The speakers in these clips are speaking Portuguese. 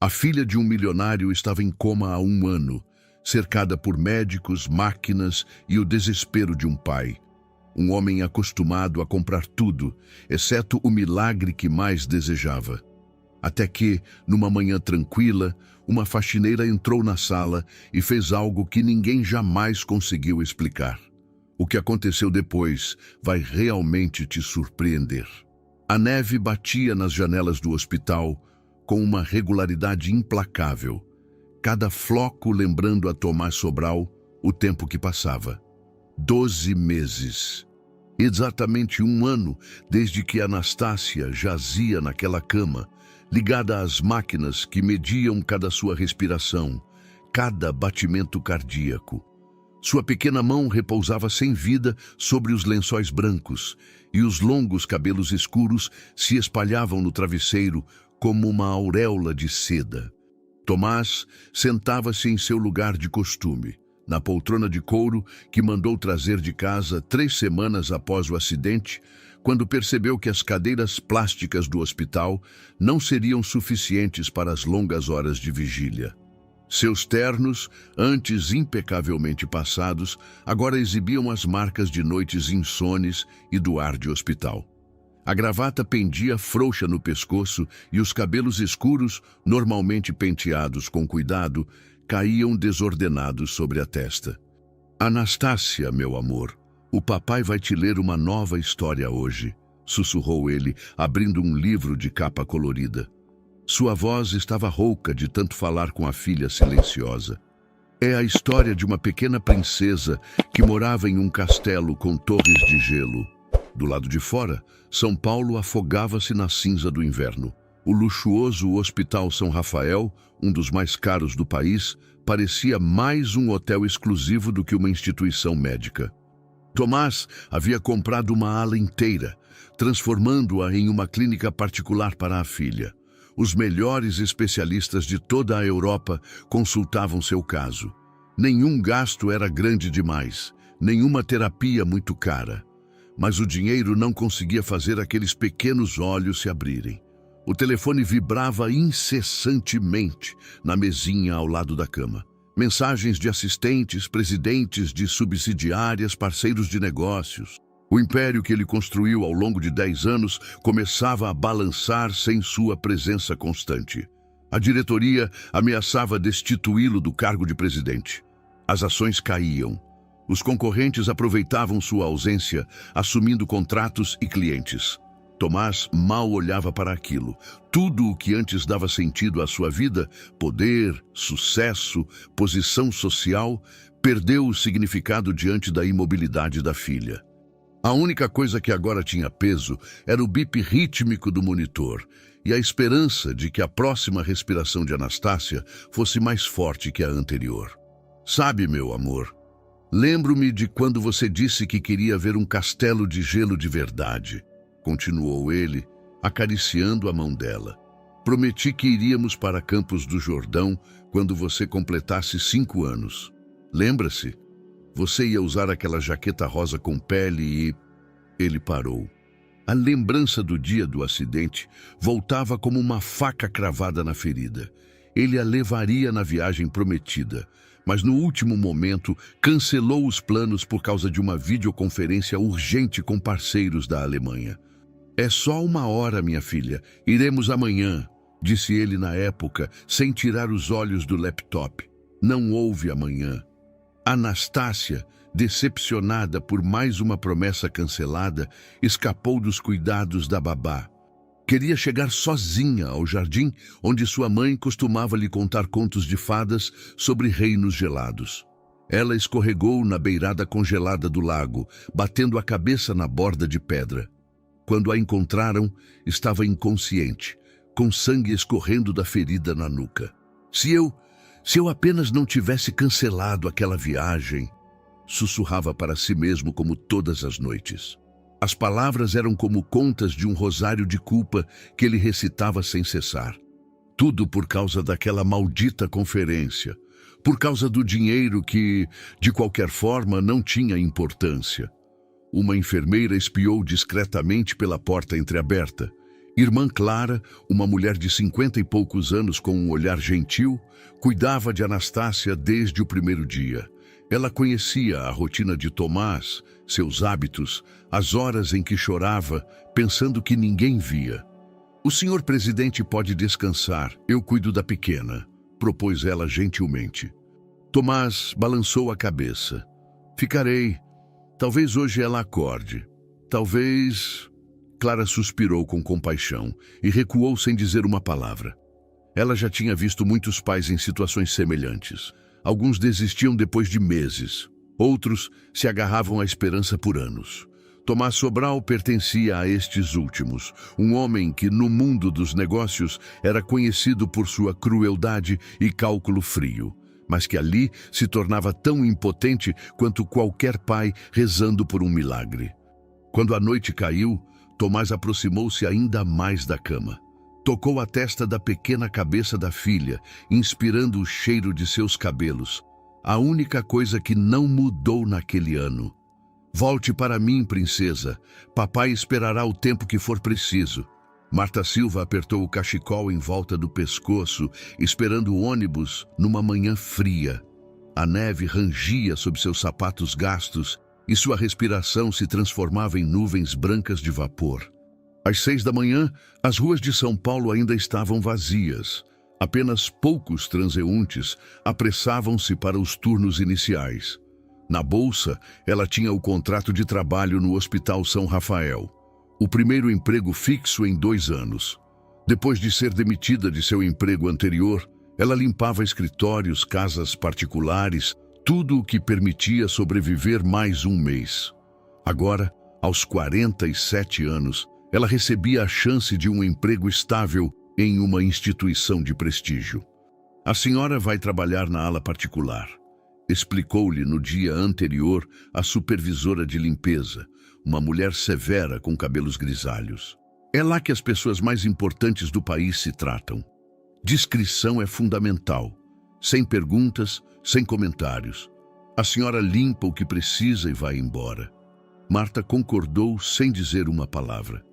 A filha de um milionário estava em coma há 1 ano, cercada por médicos, máquinas e o desespero de um pai. Um homem acostumado a comprar tudo, exceto o milagre que mais desejava. Até que, numa manhã tranquila, uma faxineira entrou na sala e fez algo que ninguém jamais conseguiu explicar. O que aconteceu depois vai realmente te surpreender. A neve batia nas janelas do hospital com uma regularidade implacável, cada floco lembrando a Tomás Sobral o tempo que passava. 12 meses. Exatamente 1 ano desde que Anastácia jazia naquela cama, ligada às máquinas que mediam cada sua respiração, cada batimento cardíaco. Sua pequena mão repousava sem vida sobre os lençóis brancos, e os longos cabelos escuros se espalhavam no travesseiro como uma auréola de seda. Tomás sentava-se em seu lugar de costume, na poltrona de couro que mandou trazer de casa 3 semanas após o acidente, quando percebeu que as cadeiras plásticas do hospital não seriam suficientes para as longas horas de vigília. Seus ternos, antes impecavelmente passados, agora exibiam as marcas de noites insones e do ar de hospital. A gravata pendia frouxa no pescoço e os cabelos escuros, normalmente penteados com cuidado, caíam desordenados sobre a testa. "Anastácia, meu amor, o papai vai te ler uma nova história hoje", sussurrou ele, abrindo um livro de capa colorida. Sua voz estava rouca de tanto falar com a filha silenciosa. É a história de uma pequena princesa que morava em um castelo com torres de gelo. Do lado de fora, São Paulo afogava-se na cinza do inverno. O luxuoso Hospital São Rafael, um dos mais caros do país, parecia mais um hotel exclusivo do que uma instituição médica. Tomás havia comprado uma ala inteira, transformando-a em uma clínica particular para a filha. Os melhores especialistas de toda a Europa consultavam seu caso. Nenhum gasto era grande demais, nenhuma terapia muito cara. Mas o dinheiro não conseguia fazer aqueles pequenos olhos se abrirem. O telefone vibrava incessantemente na mesinha ao lado da cama. Mensagens de assistentes, presidentes de subsidiárias, parceiros de negócios. O império que ele construiu ao longo de 10 anos começava a balançar sem sua presença constante. A diretoria ameaçava destituí-lo do cargo de presidente. As ações caíam. Os concorrentes aproveitavam sua ausência, assumindo contratos e clientes. Tomás mal olhava para aquilo. Tudo o que antes dava sentido à sua vida, poder, sucesso, posição social, perdeu o significado diante da imobilidade da filha. A única coisa que agora tinha peso era o bip rítmico do monitor e a esperança de que a próxima respiração de Anastácia fosse mais forte que a anterior. "Sabe, meu amor, lembro-me de quando você disse que queria ver um castelo de gelo de verdade", continuou ele, acariciando a mão dela. "Prometi que iríamos para Campos do Jordão quando você completasse 5 anos. Lembra-se? Você ia usar aquela jaqueta rosa com pele e..." Ele parou. A lembrança do dia do acidente voltava como uma faca cravada na ferida. Ele a levaria na viagem prometida, mas no último momento cancelou os planos por causa de uma videoconferência urgente com parceiros da Alemanha. "É só 1 hora, minha filha. Iremos amanhã", disse ele na época, sem tirar os olhos do laptop. Não houve amanhã. Anastácia, decepcionada por mais uma promessa cancelada, escapou dos cuidados da babá. Queria chegar sozinha ao jardim onde sua mãe costumava lhe contar contos de fadas sobre reinos gelados. Ela escorregou na beirada congelada do lago, batendo a cabeça na borda de pedra. Quando a encontraram, estava inconsciente, com sangue escorrendo da ferida na nuca. Se eu apenas não tivesse cancelado aquela viagem", sussurrava para si mesmo como todas as noites. As palavras eram como contas de um rosário de culpa que ele recitava sem cessar. Tudo por causa daquela maldita conferência, por causa do dinheiro que, de qualquer forma, não tinha importância. Uma enfermeira espiou discretamente pela porta entreaberta. Irmã Clara, uma mulher de 50 e poucos anos com um olhar gentil, cuidava de Anastácia desde o primeiro dia. Ela conhecia a rotina de Tomás, seus hábitos, as horas em que chorava, pensando que ninguém via. "O senhor presidente pode descansar, eu cuido da pequena", propôs ela gentilmente. Tomás balançou a cabeça. "Ficarei. Talvez hoje ela acorde. Talvez..." Clara suspirou com compaixão e recuou sem dizer uma palavra. Ela já tinha visto muitos pais em situações semelhantes. Alguns desistiam depois de meses. Outros se agarravam à esperança por anos. Tomás Sobral pertencia a estes últimos, um homem que, no mundo dos negócios, era conhecido por sua crueldade e cálculo frio, mas que ali se tornava tão impotente quanto qualquer pai rezando por um milagre. Quando a noite caiu, Tomás aproximou-se ainda mais da cama. Tocou a testa da pequena cabeça da filha, inspirando o cheiro de seus cabelos. A única coisa que não mudou naquele ano. "Volte para mim, princesa. Papai esperará o tempo que for preciso." Marta Silva apertou o cachecol em volta do pescoço, esperando o ônibus numa manhã fria. A neve rangia sob seus sapatos gastos e sua respiração se transformava em nuvens brancas de vapor. Às 6 da manhã, as ruas de São Paulo ainda estavam vazias. Apenas poucos transeuntes apressavam-se para os turnos iniciais. Na bolsa, ela tinha o contrato de trabalho no Hospital São Rafael. O primeiro emprego fixo em 2 anos. Depois de ser demitida de seu emprego anterior, ela limpava escritórios, casas particulares, tudo o que permitia sobreviver mais um mês. Agora, aos 47 anos, ela recebia a chance de um emprego estável em uma instituição de prestígio. "A senhora vai trabalhar na ala particular", explicou-lhe no dia anterior a supervisora de limpeza, uma mulher severa com cabelos grisalhos. "É lá que as pessoas mais importantes do país se tratam. Discrição é fundamental. Sem perguntas, sem comentários. A senhora limpa o que precisa e vai embora." Marta concordou sem dizer uma palavra.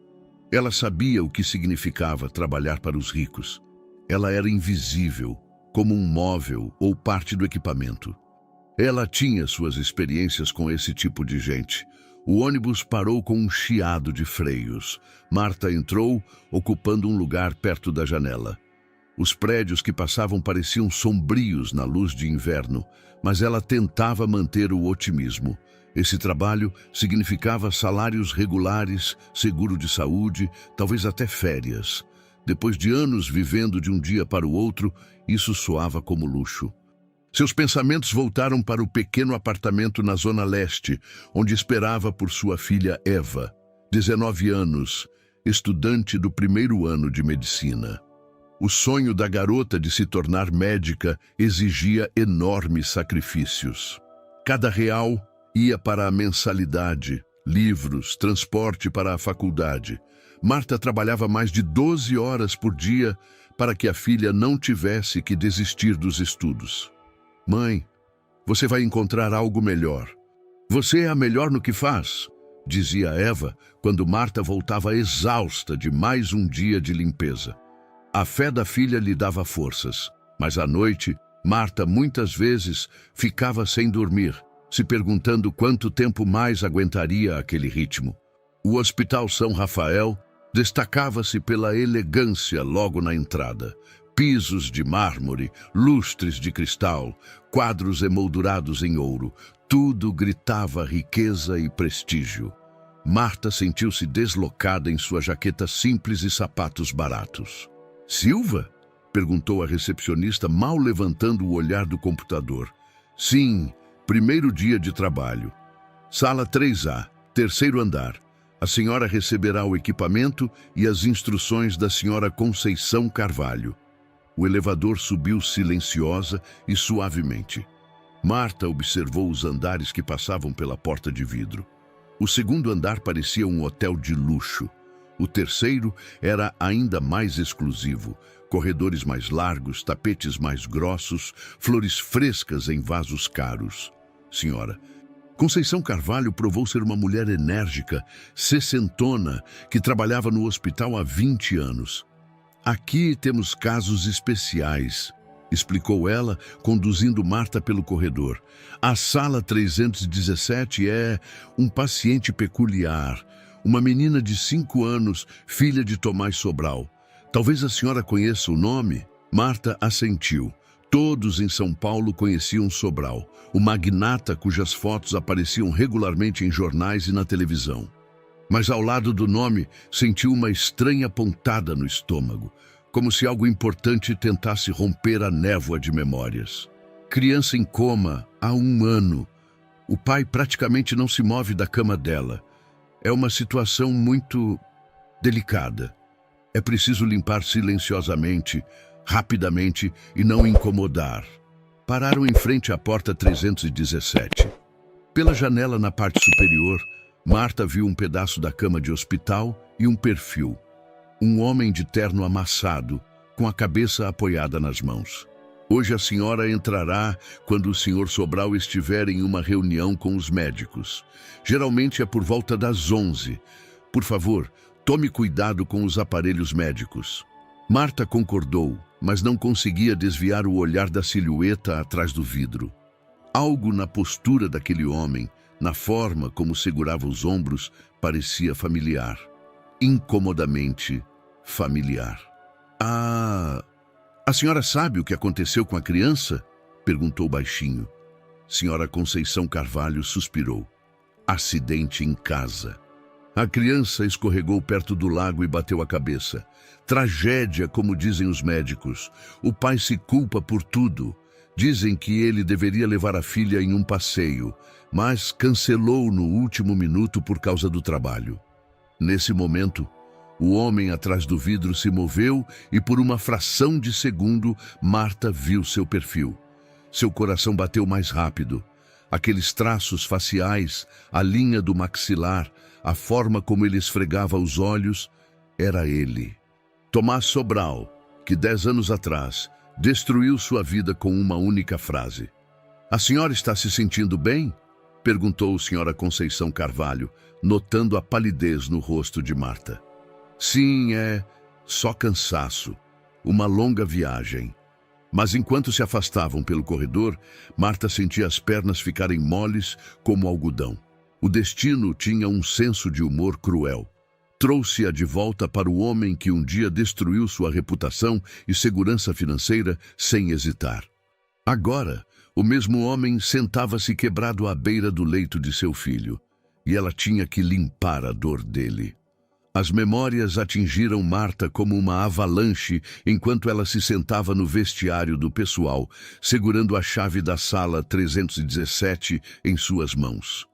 Ela sabia o que significava trabalhar para os ricos. Ela era invisível, como um móvel ou parte do equipamento. Ela tinha suas experiências com esse tipo de gente. O ônibus parou com um chiado de freios. Marta entrou, ocupando um lugar perto da janela. Os prédios que passavam pareciam sombrios na luz de inverno, mas ela tentava manter o otimismo. Esse trabalho significava salários regulares, seguro de saúde, talvez até férias. Depois de anos vivendo de um dia para o outro, isso soava como luxo. Seus pensamentos voltaram para o pequeno apartamento na Zona Leste, onde esperava por sua filha Eva, 19 anos, estudante do primeiro ano de medicina. O sonho da garota de se tornar médica exigia enormes sacrifícios. Cada real ia para a mensalidade, livros, transporte para a faculdade. Marta trabalhava mais de 12 horas por dia para que a filha não tivesse que desistir dos estudos. "Mãe, você vai encontrar algo melhor. Você é a melhor no que faz", dizia Eva quando Marta voltava exausta de mais um dia de limpeza. A fé da filha lhe dava forças, mas à noite, Marta muitas vezes ficava sem dormir, se perguntando quanto tempo mais aguentaria aquele ritmo. O Hospital São Rafael destacava-se pela elegância logo na entrada. Pisos de mármore, lustres de cristal, quadros emoldurados em ouro, tudo gritava riqueza e prestígio. Marta sentiu-se deslocada em sua jaqueta simples e sapatos baratos. "Silva?", perguntou a recepcionista, mal levantando o olhar do computador. "Sim, primeiro dia de trabalho. Sala 3A, terceiro andar. A senhora receberá o equipamento e as instruções da senhora Conceição Carvalho." O elevador subiu silenciosa e suavemente. Marta observou os andares que passavam pela porta de vidro. O segundo andar parecia um hotel de luxo. O terceiro era ainda mais exclusivo. Corredores mais largos, tapetes mais grossos, flores frescas em vasos caros. "Senhora, Conceição Carvalho provou ser uma mulher enérgica, sessentona, que trabalhava no hospital há 20 anos. Aqui temos casos especiais, explicou ela, conduzindo Marta pelo corredor. A sala 317 é um paciente peculiar, uma menina de 5 anos, filha de Tomás Sobral. Talvez a senhora conheça o nome? Marta assentiu. Todos em São Paulo conheciam Sobral, o magnata cujas fotos apareciam regularmente em jornais e na televisão. Mas ao lado do nome, sentiu uma estranha pontada no estômago, como se algo importante tentasse romper a névoa de memórias. Criança em coma há 1 ano. O pai praticamente não se move da cama dela. É uma situação muito delicada. É preciso limpar silenciosamente, rapidamente e não incomodar. Pararam em frente à porta 317. Pela janela na parte superior, Marta viu um pedaço da cama de hospital e um perfil. Um homem de terno amassado, com a cabeça apoiada nas mãos. Hoje a senhora entrará quando o senhor Sobral estiver em uma reunião com os médicos. Geralmente é por volta das 11. Por favor, tome cuidado com os aparelhos médicos. Marta concordou, mas não conseguia desviar o olhar da silhueta atrás do vidro. Algo na postura daquele homem, na forma como segurava os ombros, parecia familiar. Incomodamente familiar. A senhora sabe o que aconteceu com a criança? Perguntou baixinho. Senhora Conceição Carvalho suspirou. Acidente em casa. A criança escorregou perto do lago e bateu a cabeça. Tragédia, como dizem os médicos. O pai se culpa por tudo. Dizem que ele deveria levar a filha em um passeio, mas cancelou no último minuto por causa do trabalho. Nesse momento, o homem atrás do vidro se moveu e por uma fração de segundo, Marta viu seu perfil. Seu coração bateu mais rápido. Aqueles traços faciais, a linha do maxilar, a forma como ele esfregava os olhos, era ele. Tomás Sobral, que 10 anos atrás destruiu sua vida com uma única frase. A senhora está se sentindo bem? Perguntou a senhora Conceição Carvalho, notando a palidez no rosto de Marta. Sim, é só cansaço, uma longa viagem. Mas enquanto se afastavam pelo corredor, Marta sentia as pernas ficarem moles como algodão. O destino tinha um senso de humor cruel. Trouxe-a de volta para o homem que um dia destruiu sua reputação e segurança financeira sem hesitar. Agora, o mesmo homem sentava-se quebrado à beira do leito de seu filho, e ela tinha que limpar a dor dele. As memórias atingiram Marta como uma avalanche enquanto ela se sentava no vestiário do pessoal, segurando a chave da sala 317 em suas mãos.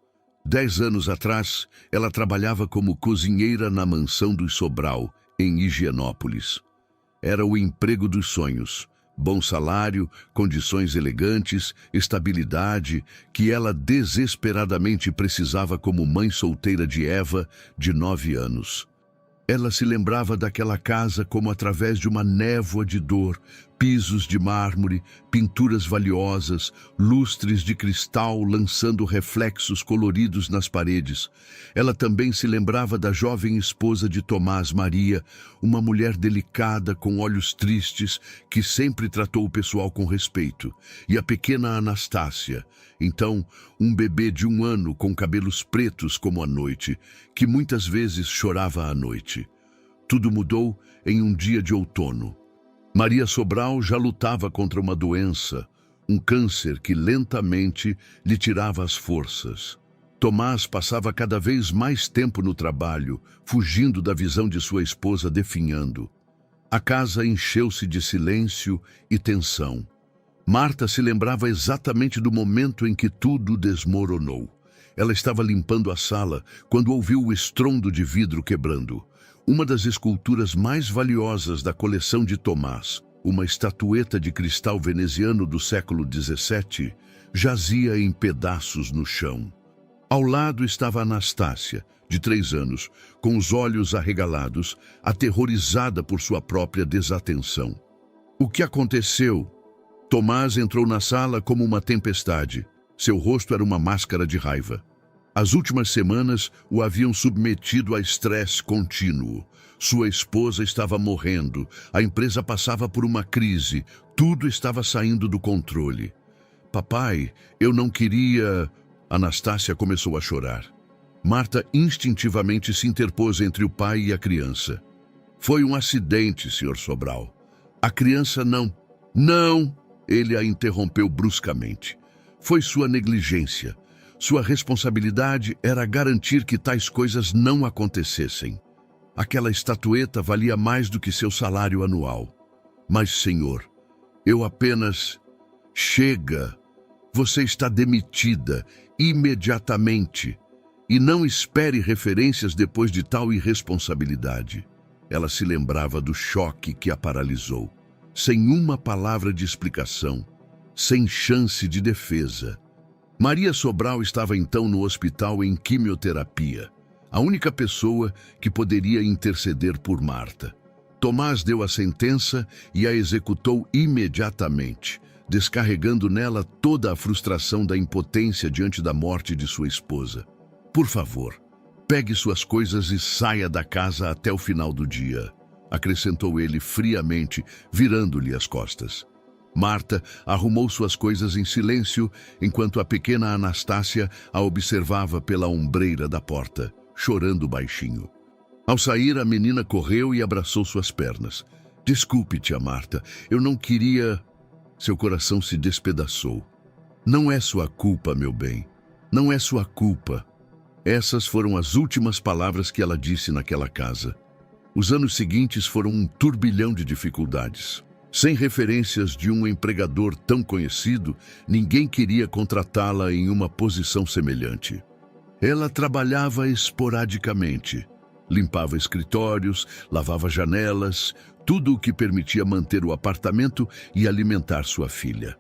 10 anos atrás, ela trabalhava como cozinheira na mansão dos Sobral, em Higienópolis. Era o emprego dos sonhos. Bom salário, condições elegantes, estabilidade, que ela desesperadamente precisava como mãe solteira de Eva, de 9 anos. Ela se lembrava daquela casa como através de uma névoa de dor, pisos de mármore, pinturas valiosas, lustres de cristal lançando reflexos coloridos nas paredes. Ela também se lembrava da jovem esposa de Tomás, Maria, uma mulher delicada com olhos tristes que sempre tratou o pessoal com respeito, e a pequena Anastácia, então um bebê de 1 ano com cabelos pretos como a noite, que muitas vezes chorava à noite. Tudo mudou em um dia de outono. Maria Sobral já lutava contra uma doença, um câncer que lentamente lhe tirava as forças. Tomás passava cada vez mais tempo no trabalho, fugindo da visão de sua esposa definhando. A casa encheu-se de silêncio e tensão. Marta se lembrava exatamente do momento em que tudo desmoronou. Ela estava limpando a sala quando ouviu o estrondo de vidro quebrando. Uma das esculturas mais valiosas da coleção de Tomás, uma estatueta de cristal veneziano do século XVII, jazia em pedaços no chão. Ao lado estava Anastácia, de 3 anos, com os olhos arregalados, aterrorizada por sua própria desatenção. O que aconteceu? Tomás entrou na sala como uma tempestade. Seu rosto era uma máscara de raiva. As últimas semanas o haviam submetido a estresse contínuo. Sua esposa estava morrendo, a empresa passava por uma crise, tudo estava saindo do controle. Papai, eu não queria... Anastácia começou a chorar. Marta instintivamente se interpôs entre o pai e a criança. Foi um acidente, Sr. Sobral. A criança não... Não! Ele a interrompeu bruscamente. Foi sua negligência. Sua responsabilidade era garantir que tais coisas não acontecessem. Aquela estatueta valia mais do que seu salário anual. Mas, senhor, eu apenas... Chega! Você está demitida, imediatamente. E não espere referências depois de tal irresponsabilidade. Ela se lembrava do choque que a paralisou. Sem uma palavra de explicação, sem chance de defesa. Maria Sobral estava então no hospital em quimioterapia. A única pessoa que poderia interceder por Marta. Tomás deu a sentença e a executou imediatamente, descarregando nela toda a frustração da impotência diante da morte de sua esposa. Por favor, pegue suas coisas e saia da casa até o final do dia, acrescentou ele friamente, virando-lhe as costas. Marta arrumou suas coisas em silêncio, enquanto a pequena Anastácia a observava pela ombreira da porta, chorando baixinho. Ao sair, a menina correu e abraçou suas pernas. Desculpe, tia Marta, eu não queria... Seu coração se despedaçou. Não é sua culpa, meu bem. Não é sua culpa. Essas foram as últimas palavras que ela disse naquela casa. Os anos seguintes foram um turbilhão de dificuldades. Sem referências de um empregador tão conhecido, ninguém queria contratá-la em uma posição semelhante. Ela trabalhava esporadicamente. Limpava escritórios, lavava janelas, tudo o que permitia manter o apartamento e alimentar sua filha.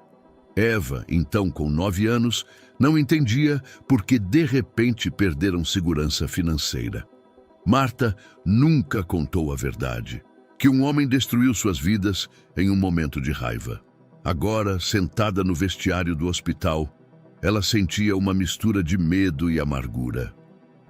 Eva, então com 9 anos, não entendia por que de repente perderam segurança financeira. Marta nunca contou a verdade, que um homem destruiu suas vidas em um momento de raiva. Agora, sentada no vestiário do hospital, ela sentia uma mistura de medo e amargura.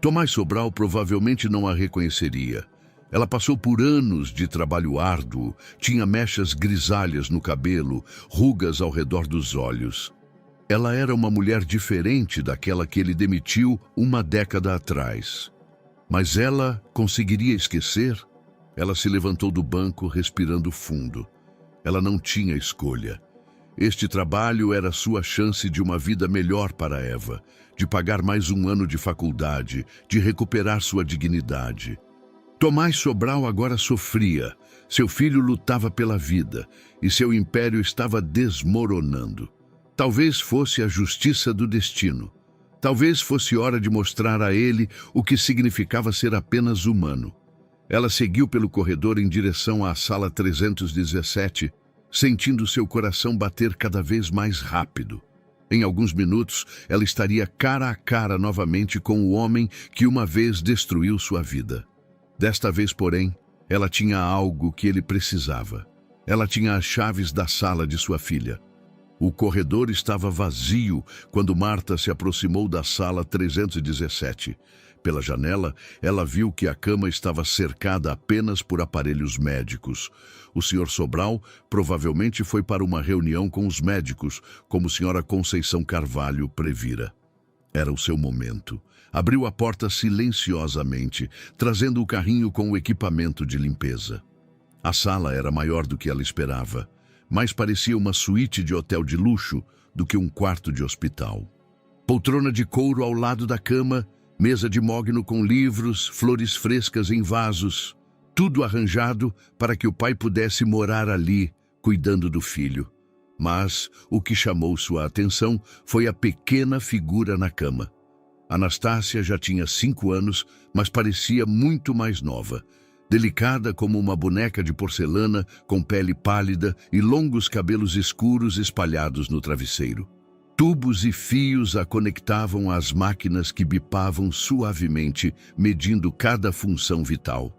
Tomás Sobral provavelmente não a reconheceria. Ela passou por anos de trabalho árduo, tinha mechas grisalhas no cabelo, rugas ao redor dos olhos. Ela era uma mulher diferente daquela que ele demitiu uma década atrás. Mas ela conseguiria esquecer? Ela se levantou do banco, respirando fundo. Ela não tinha escolha. Este trabalho era sua chance de uma vida melhor para Eva, de pagar mais um ano de faculdade, de recuperar sua dignidade. Tomás Sobral agora sofria. Seu filho lutava pela vida e seu império estava desmoronando. Talvez fosse a justiça do destino. Talvez fosse hora de mostrar a ele o que significava ser apenas humano. Ela seguiu pelo corredor em direção à sala 317, sentindo seu coração bater cada vez mais rápido. Em alguns minutos, ela estaria cara a cara novamente com o homem que uma vez destruiu sua vida. Desta vez, porém, ela tinha algo que ele precisava. Ela tinha as chaves da sala de sua filha. O corredor estava vazio quando Marta se aproximou da sala 317. Pela janela, ela viu que a cama estava cercada apenas por aparelhos médicos. O Sr. Sobral provavelmente foi para uma reunião com os médicos, como a Sra. Conceição Carvalho previra. Era o seu momento. Abriu a porta silenciosamente, trazendo o carrinho com o equipamento de limpeza. A sala era maior do que ela esperava, mas parecia uma suíte de hotel de luxo do que um quarto de hospital. Poltrona de couro ao lado da cama, mesa de mogno com livros, flores frescas em vasos, tudo arranjado para que o pai pudesse morar ali, cuidando do filho. Mas o que chamou sua atenção foi a pequena figura na cama. Anastácia já tinha 5 anos, mas parecia muito mais nova. Delicada como uma boneca de porcelana, com pele pálida e longos cabelos escuros espalhados no travesseiro. Tubos e fios a conectavam às máquinas que bipavam suavemente, medindo cada função vital.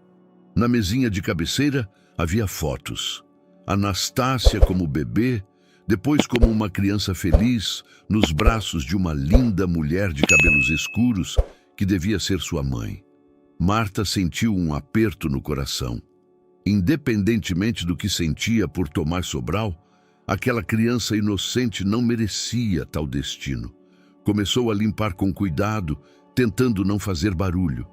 Na mesinha de cabeceira havia fotos. Anastácia como bebê, Depois, como uma criança feliz, nos braços de uma linda mulher de cabelos escuros, que devia ser sua mãe. Marta sentiu um aperto no coração. Independentemente do que sentia por Tomás Sobral, aquela criança inocente não merecia tal destino. Começou a limpar com cuidado, tentando não fazer barulho.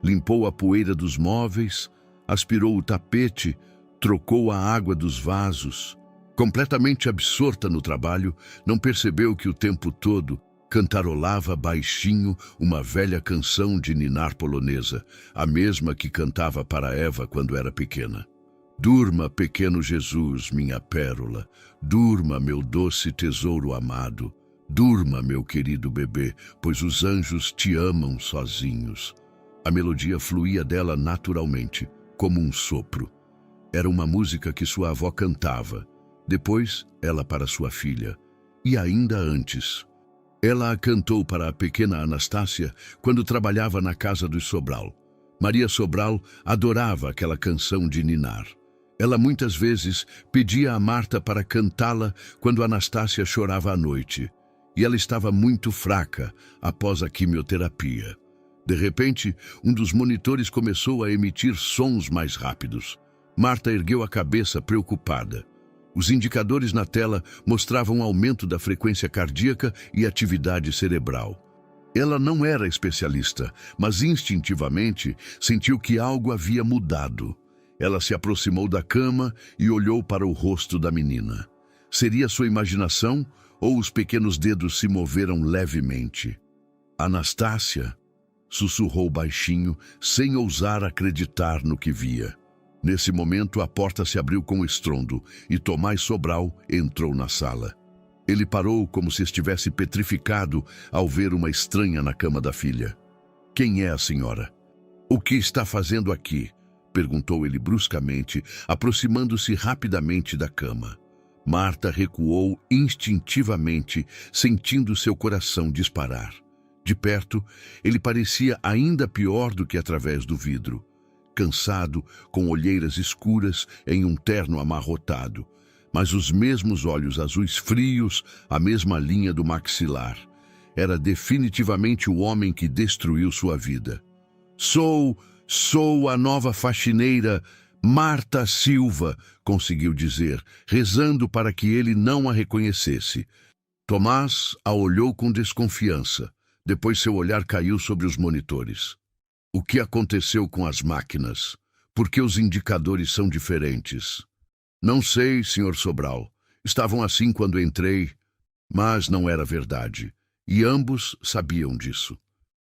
Limpou a poeira dos móveis, aspirou o tapete, trocou a água dos vasos. Completamente absorta no trabalho, não percebeu que o tempo todo cantarolava baixinho uma velha canção de ninar polonesa, a mesma que cantava para Eva quando era pequena. Durma, pequeno Jesus, minha pérola, durma, meu doce tesouro amado, durma, meu querido bebê, pois os anjos te amam sozinhos. A melodia fluía dela naturalmente, como um sopro. Era uma música que sua avó cantava, depois ela para sua filha, e ainda antes. Ela a cantou para a pequena Anastácia quando trabalhava na casa dos Sobral. Maria Sobral adorava aquela canção de ninar. Ela muitas vezes pedia a Marta para cantá-la quando Anastácia chorava à noite, e ela estava muito fraca após a quimioterapia. De repente, um dos monitores começou a emitir sons mais rápidos. Marta ergueu a cabeça preocupada. Os indicadores na tela mostravam aumento da frequência cardíaca e atividade cerebral. Ela não era especialista, mas instintivamente sentiu que algo havia mudado. Ela se aproximou da cama e olhou para o rosto da menina. Seria sua imaginação ou os pequenos dedos se moveram levemente? Anastácia, sussurrou baixinho, sem ousar acreditar no que via. Nesse momento, a porta se abriu com estrondo e Tomás Sobral entrou na sala. Ele parou como se estivesse petrificado ao ver uma estranha na cama da filha. Quem é a senhora? O que está fazendo aqui? Perguntou ele bruscamente, aproximando-se rapidamente da cama. Marta recuou instintivamente, sentindo seu coração disparar. De perto, ele parecia ainda pior do que através do vidro. Cansado, com olheiras escuras, em um terno amarrotado, mas os mesmos olhos azuis frios, a mesma linha do maxilar. Era definitivamente o homem que destruiu sua vida. Sou a nova faxineira Marta Silva, conseguiu dizer, rezando para que ele não a reconhecesse. Tomás a olhou com desconfiança. Depois seu olhar caiu sobre os monitores. O que aconteceu com as máquinas? Por que os indicadores são diferentes? Não sei, Sr. Sobral. Estavam assim quando entrei, mas não era verdade. E ambos sabiam disso.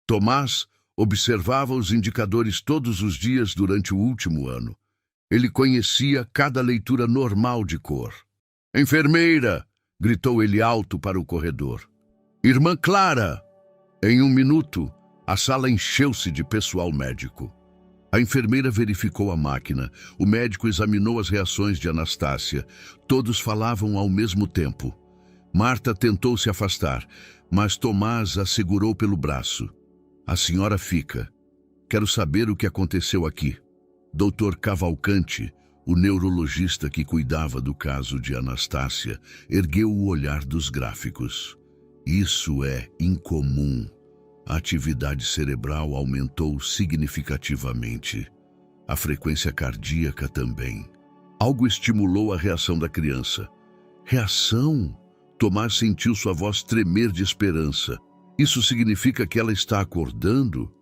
Tomás observava os indicadores todos os dias durante o último ano. Ele conhecia cada leitura normal de cor. Enfermeira! Gritou ele alto para o corredor. Irmã Clara! Em um minuto, a sala encheu-se de pessoal médico. A enfermeira verificou a máquina. O médico examinou as reações de Anastácia. Todos falavam ao mesmo tempo. Marta tentou se afastar, mas Tomás a segurou pelo braço. A senhora fica. Quero saber o que aconteceu aqui. Dr. Cavalcante, o neurologista que cuidava do caso de Anastácia, ergueu o olhar dos gráficos. Isso é incomum. A atividade cerebral aumentou significativamente. A frequência cardíaca também. Algo estimulou a reação da criança. Reação? Tomás sentiu sua voz tremer de esperança. Isso significa que ela está acordando?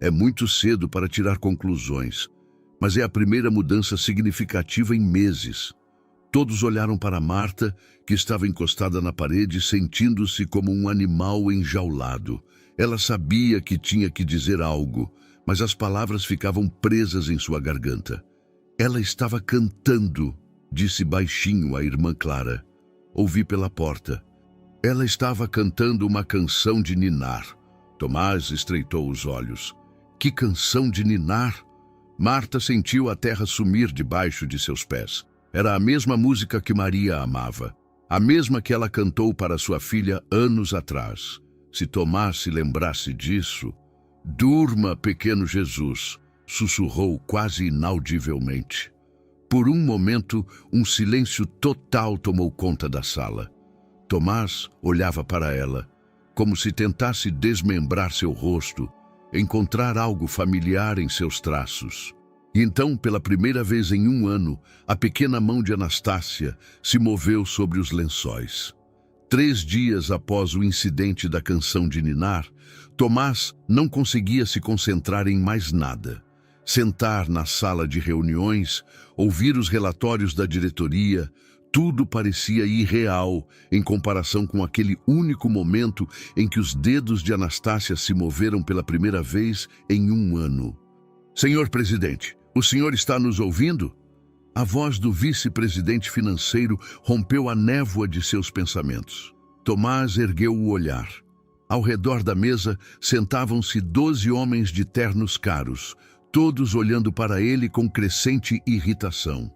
É muito cedo para tirar conclusões, mas é a primeira mudança significativa em meses. Todos olharam para Marta, que estava encostada na parede, sentindo-se como um animal enjaulado. Ela sabia que tinha que dizer algo, mas as palavras ficavam presas em sua garganta. Ela estava cantando, disse baixinho a irmã Clara. Ouvi pela porta. Ela estava cantando uma canção de ninar. Tomás estreitou os olhos. Que canção de ninar? Marta sentiu a terra sumir debaixo de seus pés. Era a mesma música que Maria amava, a mesma que ela cantou para sua filha anos atrás. Se Tomás se lembrasse disso... Durma, pequeno Jesus, sussurrou quase inaudivelmente. Por um momento, um silêncio total tomou conta da sala. Tomás olhava para ela, como se tentasse desmembrar seu rosto, encontrar algo familiar em seus traços. E então, pela primeira vez em um ano, a pequena mão de Anastácia se moveu sobre os lençóis. 3 dias após o incidente da canção de ninar, Tomás não conseguia se concentrar em mais nada. Sentar na sala de reuniões, ouvir os relatórios da diretoria, tudo parecia irreal em comparação com aquele único momento em que os dedos de Anastácia se moveram pela primeira vez em um ano. Senhor presidente, o senhor está nos ouvindo? A voz do vice-presidente financeiro rompeu a névoa de seus pensamentos. Tomás ergueu o olhar. Ao redor da mesa sentavam-se 12 homens de ternos caros, todos olhando para ele com crescente irritação.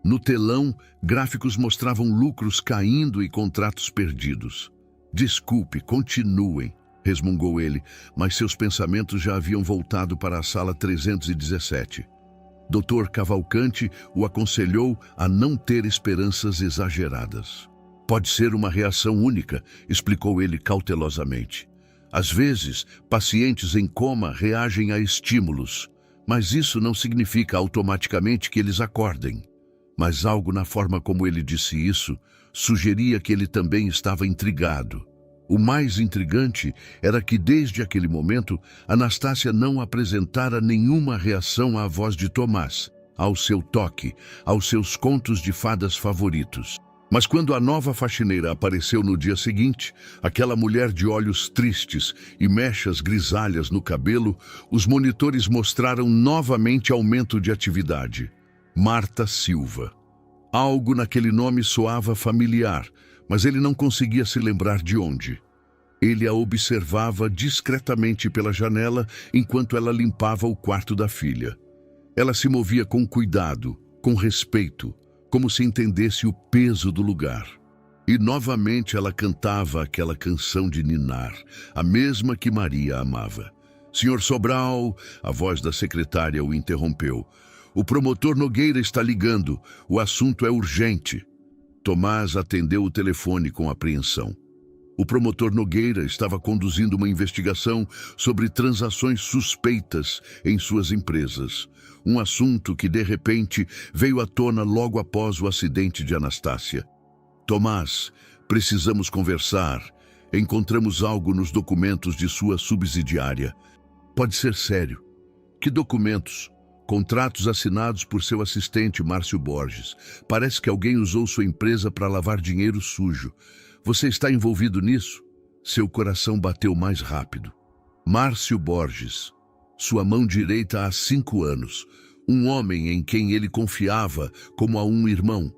No telão, gráficos mostravam lucros caindo e contratos perdidos. Desculpe, continuem, resmungou ele, mas seus pensamentos já haviam voltado para a sala 317. Dr. Cavalcanti o aconselhou a não ter esperanças exageradas. Pode ser uma reação única, explicou ele cautelosamente. Às vezes, pacientes em coma reagem a estímulos, mas isso não significa automaticamente que eles acordem. Mas algo na forma como ele disse isso sugeria que ele também estava intrigado. O mais intrigante era que, desde aquele momento, Anastácia não apresentara nenhuma reação à voz de Tomás, ao seu toque, aos seus contos de fadas favoritos. Mas quando a nova faxineira apareceu no dia seguinte, aquela mulher de olhos tristes e mechas grisalhas no cabelo, os monitores mostraram novamente aumento de atividade. Marta Silva. Algo naquele nome soava familiar, mas ele não conseguia se lembrar de onde. Ele a observava discretamente pela janela enquanto ela limpava o quarto da filha. Ela se movia com cuidado, com respeito, como se entendesse o peso do lugar. E novamente ela cantava aquela canção de ninar, a mesma que Maria amava. Senhor Sobral, a voz da secretária o interrompeu. O promotor Nogueira está ligando, o assunto é urgente. Tomás atendeu o telefone com apreensão. O promotor Nogueira estava conduzindo uma investigação sobre transações suspeitas em suas empresas. Um assunto que, de repente, veio à tona logo após o acidente de Anastácia. Tomás, precisamos conversar. Encontramos algo nos documentos de sua subsidiária. Pode ser sério. Que documentos? Contratos assinados por seu assistente, Márcio Borges. Parece que alguém usou sua empresa para lavar dinheiro sujo. Você está envolvido nisso? Seu coração bateu mais rápido. Márcio Borges, sua mão direita há 5 anos. Um homem em quem ele confiava como a um irmão.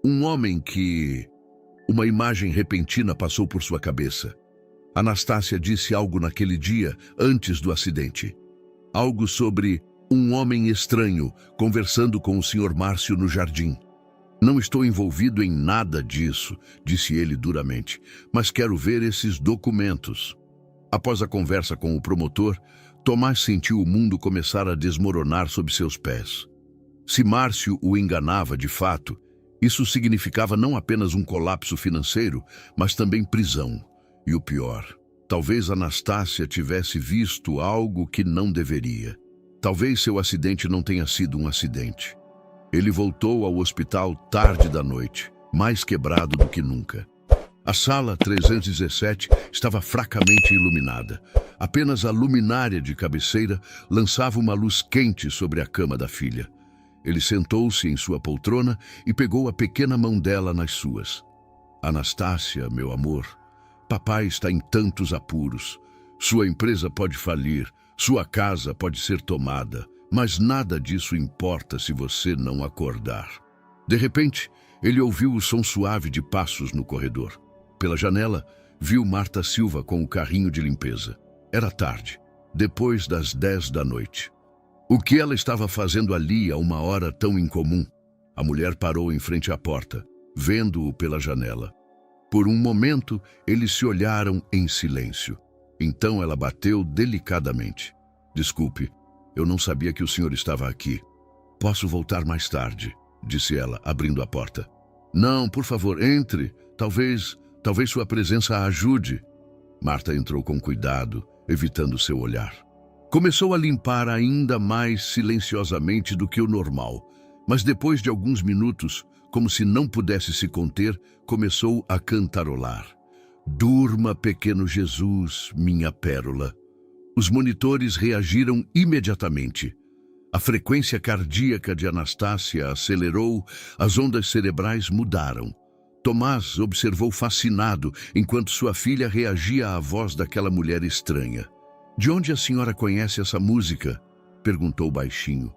Um homem que... Uma imagem repentina passou por sua cabeça. Anastácia disse algo naquele dia, antes do acidente. Algo sobre um homem estranho conversando com o Sr. Márcio no jardim. Não estou envolvido em nada disso, disse ele duramente, mas quero ver esses documentos. Após a conversa com o promotor, Tomás sentiu o mundo começar a desmoronar sob seus pés. Se Márcio o enganava de fato, isso significava não apenas um colapso financeiro, mas também prisão. E o pior, talvez Anastácia tivesse visto algo que não deveria. Talvez seu acidente não tenha sido um acidente. Ele voltou ao hospital tarde da noite, mais quebrado do que nunca. A sala 317 estava fracamente iluminada. Apenas a luminária de cabeceira lançava uma luz quente sobre a cama da filha. Ele sentou-se em sua poltrona e pegou a pequena mão dela nas suas. Anastácia, meu amor, papai está em tantos apuros. Sua empresa pode falir, sua casa pode ser tomada, mas nada disso importa se você não acordar. De repente, ele ouviu o som suave de passos no corredor. Pela janela, viu Marta Silva com o carrinho de limpeza. Era tarde, depois das 10 da noite. O que ela estava fazendo ali a uma hora tão incomum? A mulher parou em frente à porta, vendo-o pela janela. Por um momento, eles se olharam em silêncio. Então ela bateu delicadamente. Desculpe, eu não sabia que o senhor estava aqui. Posso voltar mais tarde? disse ela, abrindo a porta. Não, por favor, entre. Talvez sua presença a ajude. Marta entrou com cuidado, evitando seu olhar. Começou a limpar ainda mais silenciosamente do que o normal, mas depois de alguns minutos, como se não pudesse se conter, começou a cantarolar. Durma, pequeno Jesus, minha pérola. Os monitores reagiram imediatamente. A frequência cardíaca de Anastácia acelerou, as ondas cerebrais mudaram. Tomás observou fascinado enquanto sua filha reagia à voz daquela mulher estranha. De onde a senhora conhece essa música? Perguntou baixinho.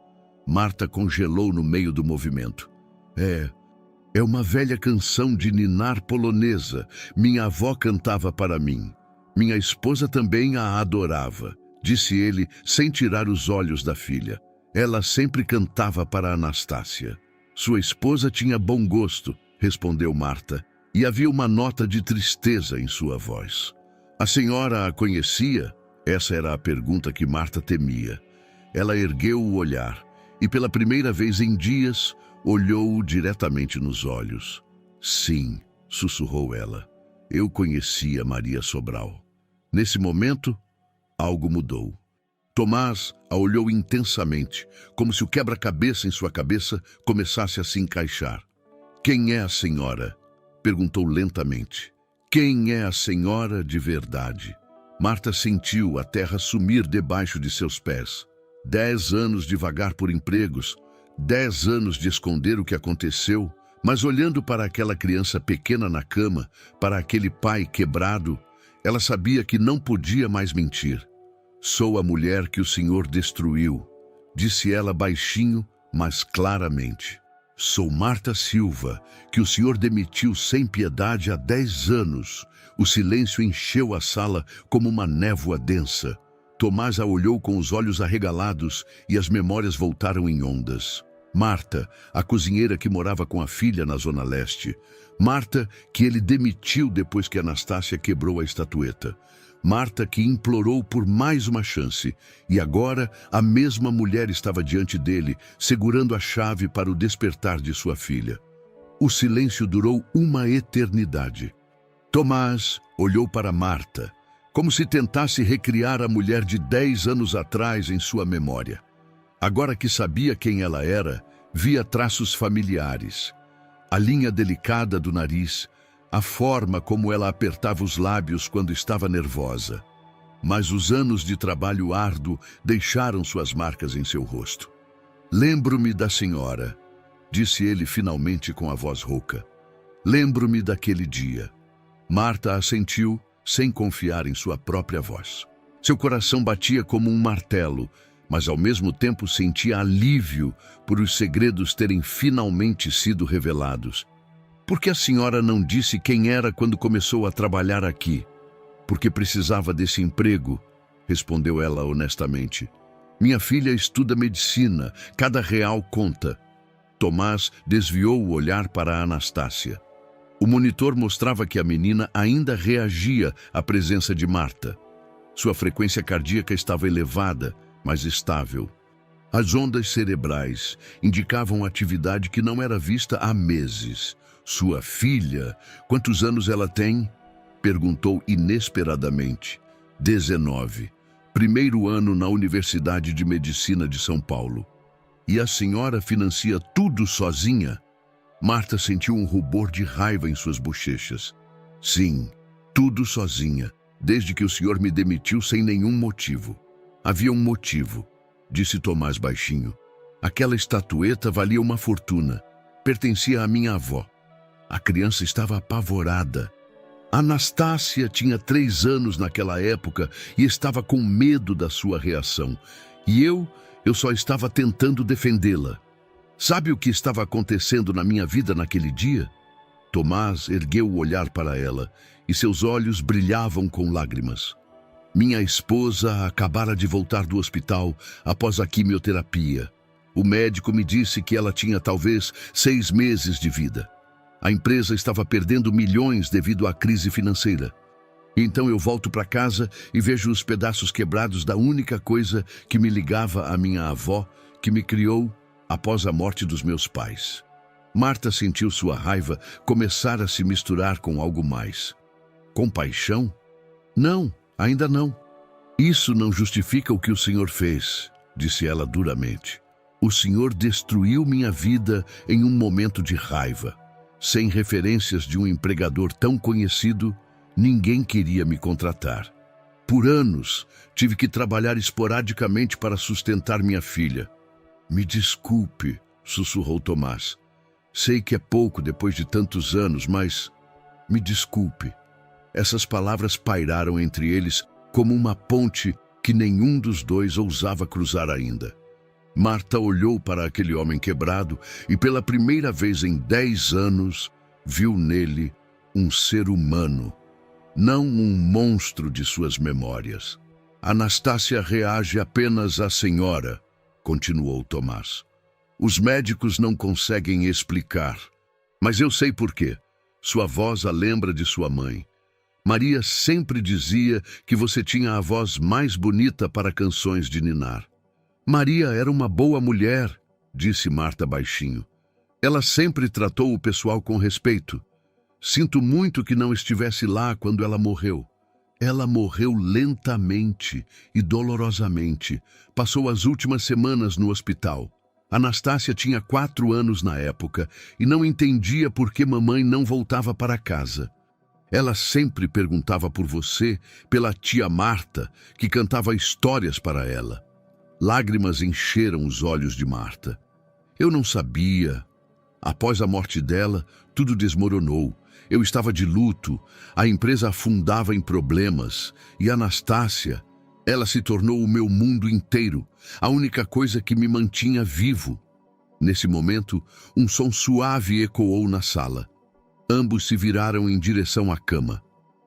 Marta congelou no meio do movimento. É uma velha canção de ninar polonesa. Minha avó cantava para mim. Minha esposa também a adorava, disse ele sem tirar os olhos da filha. Ela sempre cantava para Anastácia. Sua esposa tinha bom gosto, respondeu Marta, e havia uma nota de tristeza em sua voz. A senhora a conhecia? Essa era a pergunta que Marta temia. Ela ergueu o olhar e, pela primeira vez em dias, olhou-o diretamente nos olhos. Sim, sussurrou ela. Eu conhecia Maria Sobral. Nesse momento, algo mudou. Tomás a olhou intensamente, como se o quebra-cabeça em sua cabeça começasse a se encaixar. Quem é a senhora? Perguntou lentamente. Quem é a senhora de verdade? Marta sentiu a terra sumir debaixo de seus pés. 10 anos de vagar por empregos, 10 anos de esconder o que aconteceu, mas olhando para aquela criança pequena na cama, para aquele pai quebrado, ela sabia que não podia mais mentir. Sou a mulher que o Senhor destruiu, disse ela baixinho, mas claramente. Sou Marta Silva, que o Senhor demitiu sem piedade há 10 anos. O silêncio encheu a sala como uma névoa densa. Tomás a olhou com os olhos arregalados e as memórias voltaram em ondas. Marta, a cozinheira que morava com a filha na Zona Leste. Marta, que ele demitiu depois que Anastácia quebrou a estatueta. Marta, que implorou por mais uma chance, e agora a mesma mulher estava diante dele, segurando a chave para o despertar de sua filha. O silêncio durou uma eternidade. Tomás olhou para Marta, como se tentasse recriar a mulher de 10 anos atrás em sua memória. Agora que sabia quem ela era, via traços familiares. A linha delicada do nariz, a forma como ela apertava os lábios quando estava nervosa. Mas os anos de trabalho árduo deixaram suas marcas em seu rosto. Lembro-me da senhora, disse ele finalmente com a voz rouca. Lembro-me daquele dia. Marta assentiu, sem confiar em sua própria voz. Seu coração batia como um martelo, mas ao mesmo tempo sentia alívio por os segredos terem finalmente sido revelados. Por que a senhora não disse quem era quando começou a trabalhar aqui? Porque precisava desse emprego, respondeu ela honestamente. Minha filha estuda medicina, cada real conta. Tomás desviou o olhar para Anastácia. O monitor mostrava que a menina ainda reagia à presença de Marta. Sua frequência cardíaca estava elevada, mas estável. As ondas cerebrais indicavam atividade que não era vista há meses. Sua filha, quantos anos ela tem? Perguntou inesperadamente. 19. Primeiro ano na Universidade de Medicina de São Paulo. E a senhora financia tudo sozinha? Marta sentiu um rubor de raiva em suas bochechas. Sim, tudo sozinha, desde que o senhor me demitiu sem nenhum motivo. Havia um motivo, disse Tomás baixinho. Aquela estatueta valia uma fortuna. Pertencia à minha avó. A criança estava apavorada. Anastácia tinha 3 anos naquela época e estava com medo da sua reação. E eu só estava tentando defendê-la. Sabe o que estava acontecendo na minha vida naquele dia? Tomás ergueu o olhar para ela e seus olhos brilhavam com lágrimas. Minha esposa acabara de voltar do hospital após a quimioterapia. O médico me disse que ela tinha talvez 6 meses de vida. A empresa estava perdendo milhões devido à crise financeira. Então eu volto para casa e vejo os pedaços quebrados da única coisa que me ligava à minha avó, que me criou após a morte dos meus pais. Marta sentiu sua raiva começar a se misturar com algo mais. Compaixão? Não, ainda não. Isso não justifica o que o Senhor fez, disse ela duramente. O Senhor destruiu minha vida em um momento de raiva. Sem referências de um empregador tão conhecido, ninguém queria me contratar. Por anos, tive que trabalhar esporadicamente para sustentar minha filha. Me desculpe, sussurrou Tomás. Sei que é pouco depois de tantos anos, mas me desculpe. Essas palavras pairaram entre eles como uma ponte que nenhum dos dois ousava cruzar ainda. Marta olhou para aquele homem quebrado e pela primeira vez em 10 anos viu nele um ser humano, não um monstro de suas memórias. Anastácia reage apenas à senhora, continuou Tomás. Os médicos não conseguem explicar, mas eu sei por quê. Sua voz a lembra de sua mãe. Maria sempre dizia que você tinha a voz mais bonita para canções de ninar. Maria era uma boa mulher, disse Marta baixinho. Ela sempre tratou o pessoal com respeito. Sinto muito que não estivesse lá quando ela morreu. Ela morreu lentamente e dolorosamente. Passou as últimas semanas no hospital. Anastácia tinha 4 anos na época e não entendia por que mamãe não voltava para casa. Ela sempre perguntava por você, pela tia Marta, que cantava histórias para ela. Lágrimas encheram os olhos de Marta. Eu não sabia. Após a morte dela, tudo desmoronou. Eu estava de luto, a empresa afundava em problemas e Anastácia, ela se tornou o meu mundo inteiro, a única coisa que me mantinha vivo. Nesse momento, um som suave ecoou na sala. Ambos se viraram em direção à cama.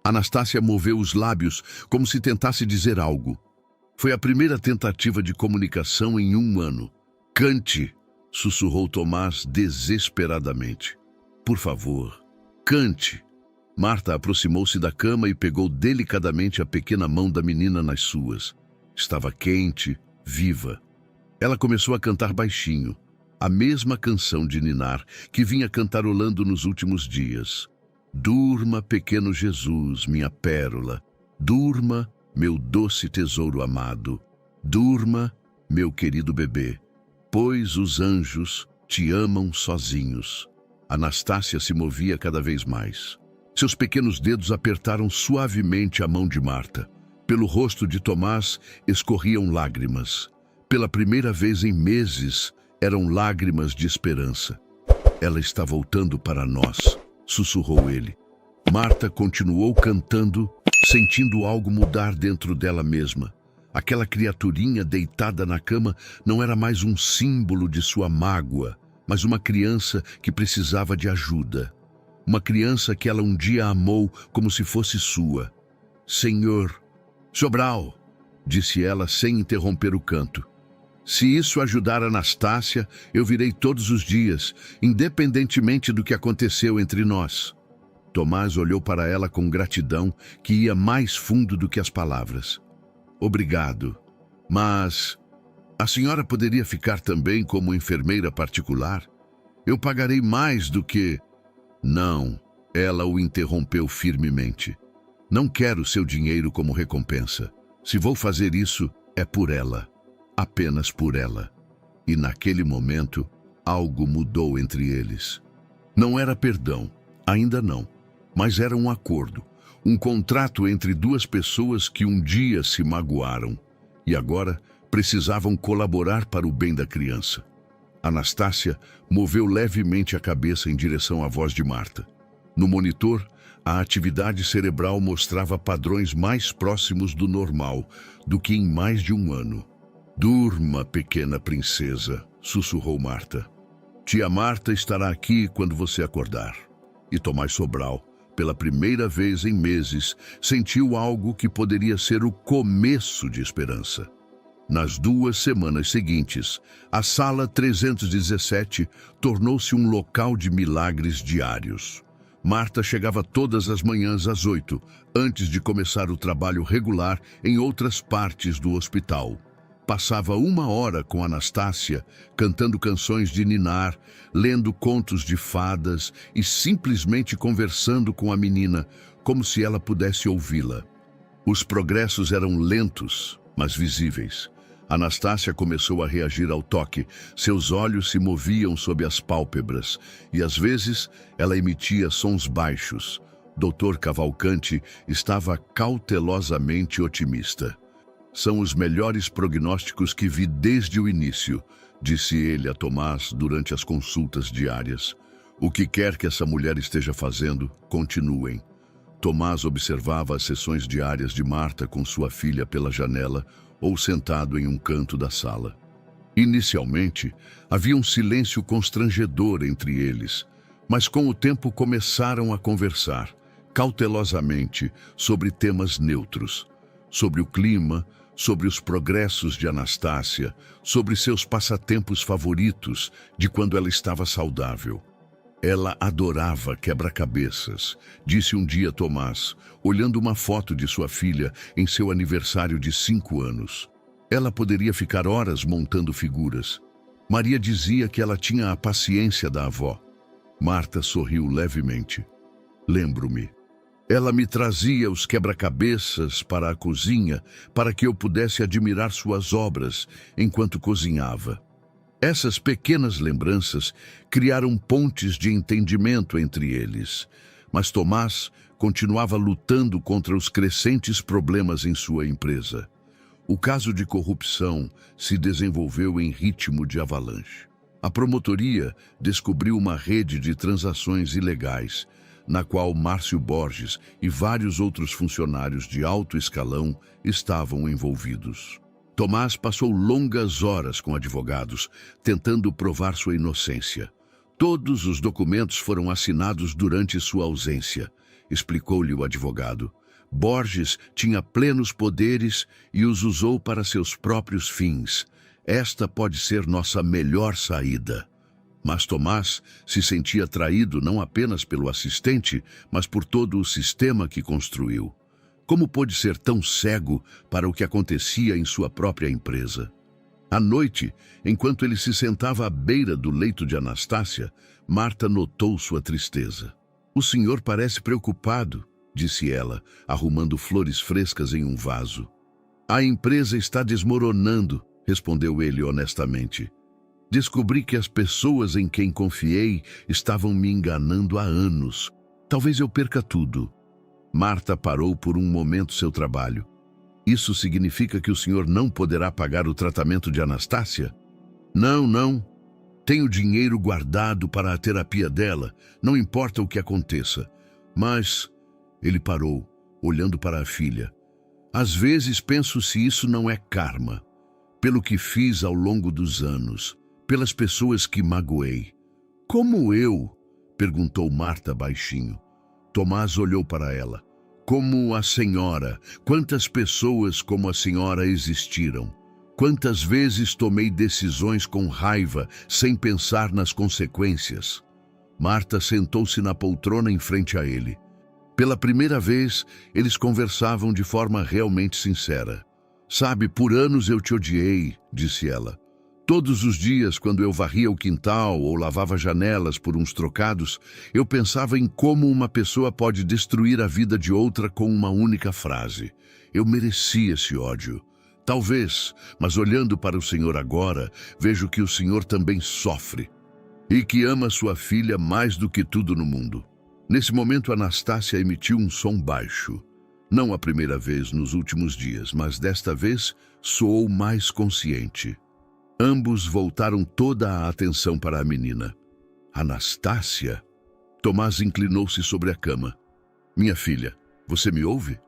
Anastácia moveu os lábios como se tentasse dizer algo. Foi a primeira tentativa de comunicação em 1 ano. Cante, sussurrou Tomás desesperadamente. Por favor, cante. Marta aproximou-se da cama e pegou delicadamente a pequena mão da menina nas suas. Estava quente, viva. Ela começou a cantar baixinho, a mesma canção de ninar que vinha cantarolando nos últimos dias. Durma, pequeno Jesus, minha pérola. Durma, meu doce tesouro amado. Durma, meu querido bebê, pois os anjos te amam sozinhos. Anastácia se movia cada vez mais. Seus pequenos dedos apertaram suavemente a mão de Marta. Pelo rosto de Tomás escorriam lágrimas. Pela primeira vez em meses, eram lágrimas de esperança. Ela está voltando para nós, sussurrou ele. Marta continuou cantando, sentindo algo mudar dentro dela mesma. Aquela criaturinha deitada na cama não era mais um símbolo de sua mágoa, mas uma criança que precisava de ajuda. Uma criança que ela um dia amou como se fosse sua. Senhor, Sobral, disse ela sem interromper o canto. Se isso ajudar Anastácia, eu virei todos os dias, independentemente do que aconteceu entre nós. Tomás olhou para ela com gratidão que ia mais fundo do que as palavras. Obrigado, mas a senhora poderia ficar também como enfermeira particular? Eu pagarei mais do que... Não, ela o interrompeu firmemente. Não quero seu dinheiro como recompensa. Se vou fazer isso, é por ela. Apenas por ela. E naquele momento, algo mudou entre eles. Não era perdão, ainda não, mas era um acordo, um contrato entre 2 pessoas que um dia se magoaram e agora precisavam colaborar para o bem da criança. Anastácia moveu levemente a cabeça em direção à voz de Marta. No monitor, a atividade cerebral mostrava padrões mais próximos do normal do que em mais de 1 ano. Durma, pequena princesa, sussurrou Marta. Tia Marta estará aqui quando você acordar. E Tomás Sobral, pela primeira vez em meses, sentiu algo que poderia ser o começo de esperança. Nas 2 semanas seguintes, a Sala 317 tornou-se um local de milagres diários. Marta chegava todas as manhãs às 8, antes de começar o trabalho regular em outras partes do hospital. passava 1 hora com Anastácia, cantando canções de ninar, lendo contos de fadas e simplesmente conversando com a menina, como se ela pudesse ouvi-la. Os progressos eram lentos, mas visíveis. Anastácia começou a reagir ao toque. Seus olhos se moviam sob as pálpebras e, às vezes, ela emitia sons baixos. Dr. Cavalcanti estava cautelosamente otimista. São os melhores prognósticos que vi desde o início, disse ele a Tomás durante as consultas diárias. O que quer que essa mulher esteja fazendo, continuem. Tomás observava as sessões diárias de Marta com sua filha pela janela ou sentado em um canto da sala. Inicialmente, havia um silêncio constrangedor entre eles, mas com o tempo começaram a conversar, cautelosamente, sobre temas neutros, sobre o clima, sobre os progressos de Anastácia, sobre seus passatempos favoritos de quando ela estava saudável. Ela adorava quebra-cabeças, disse um dia Tomás, olhando uma foto de sua filha em seu aniversário de 5 anos. Ela poderia ficar horas montando figuras. Maria dizia que ela tinha a paciência da avó. Marta sorriu levemente. Lembro-me. Ela me trazia os quebra-cabeças para a cozinha para que eu pudesse admirar suas obras enquanto cozinhava. Essas pequenas lembranças criaram pontes de entendimento entre eles, mas Tomás continuava lutando contra os crescentes problemas em sua empresa. O caso de corrupção se desenvolveu em ritmo de avalanche. A promotoria descobriu uma rede de transações ilegais, na qual Márcio Borges e vários outros funcionários de alto escalão estavam envolvidos. Tomás passou longas horas com advogados, tentando provar sua inocência. Todos os documentos foram assinados durante sua ausência, explicou-lhe o advogado. Borges tinha plenos poderes e os usou para seus próprios fins. Esta pode ser nossa melhor saída. Mas Tomás se sentia traído não apenas pelo assistente, mas por todo o sistema que construiu. Como pôde ser tão cego para o que acontecia em sua própria empresa? À noite, enquanto ele se sentava à beira do leito de Anastácia, Marta notou sua tristeza. "O senhor parece preocupado", disse ela, arrumando flores frescas em um vaso. "A empresa está desmoronando", respondeu ele honestamente. "Descobri que as pessoas em quem confiei estavam me enganando há anos. Talvez eu perca tudo." Marta parou por um momento seu trabalho. "Isso significa que o senhor não poderá pagar o tratamento de Anastácia?" Não. Tenho dinheiro guardado para a terapia dela, não importa o que aconteça. Mas..." Ele parou, olhando para a filha. "Às vezes penso se isso não é karma, pelo que fiz ao longo dos anos, pelas pessoas que magoei." "Como eu?" perguntou Marta baixinho. Tomás olhou para ela. "Como a senhora, quantas pessoas como a senhora existiram? Quantas vezes tomei decisões com raiva, sem pensar nas consequências?" Marta sentou-se na poltrona em frente a ele. Pela primeira vez, eles conversavam de forma realmente sincera. "Sabe, por anos eu te odiei", disse ela. "Todos os dias, quando eu varria o quintal ou lavava janelas por uns trocados, eu pensava em como uma pessoa pode destruir a vida de outra com uma única frase. Eu mereci esse ódio. Talvez, mas olhando para o senhor agora, vejo que o senhor também sofre e que ama sua filha mais do que tudo no mundo." Nesse momento, Anastácia emitiu um som baixo. Não a primeira vez nos últimos dias, mas desta vez soou mais consciente. Ambos voltaram toda a atenção para a menina. "Anastácia?" Tomás inclinou-se sobre a cama. "Minha filha, você me ouve?"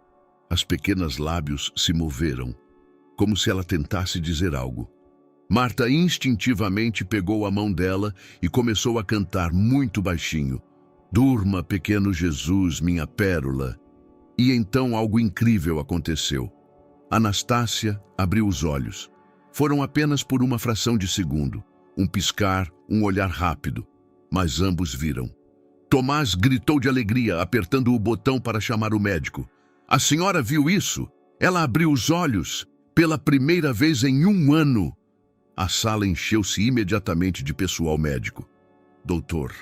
As pequenas lábios se moveram, como se ela tentasse dizer algo. Marta instintivamente pegou a mão dela e começou a cantar muito baixinho. "Durma, pequeno Jesus, minha pérola." E então algo incrível aconteceu. Anastácia abriu os olhos. Foram apenas por uma fração de segundo, um piscar, um olhar rápido, mas ambos viram. Tomás gritou de alegria, apertando o botão para chamar o médico. "A senhora viu isso? Ela abriu os olhos. Pela primeira vez em 1 ano, a sala encheu-se imediatamente de pessoal médico. Doutor.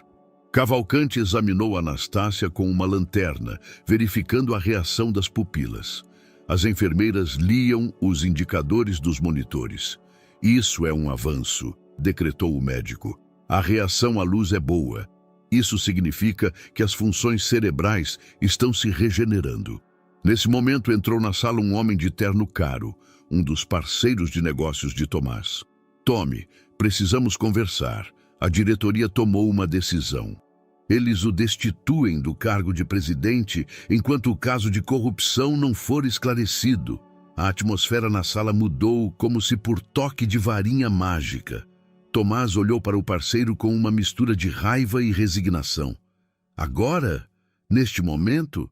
Cavalcante examinou Anastácia com uma lanterna, verificando a reação das pupilas. As enfermeiras liam os indicadores dos monitores. Isso é um avanço, decretou o médico. A reação à luz é boa. Isso significa que as funções cerebrais estão se regenerando. Nesse momento entrou na sala um homem de terno caro, um dos parceiros de negócios de Tomás. Tome, precisamos conversar. A diretoria tomou uma decisão. Eles o destituem do cargo de presidente enquanto o caso de corrupção não for esclarecido. A atmosfera na sala mudou como se por toque de varinha mágica. Tomás olhou para o parceiro com uma mistura de raiva e resignação. Agora, neste momento,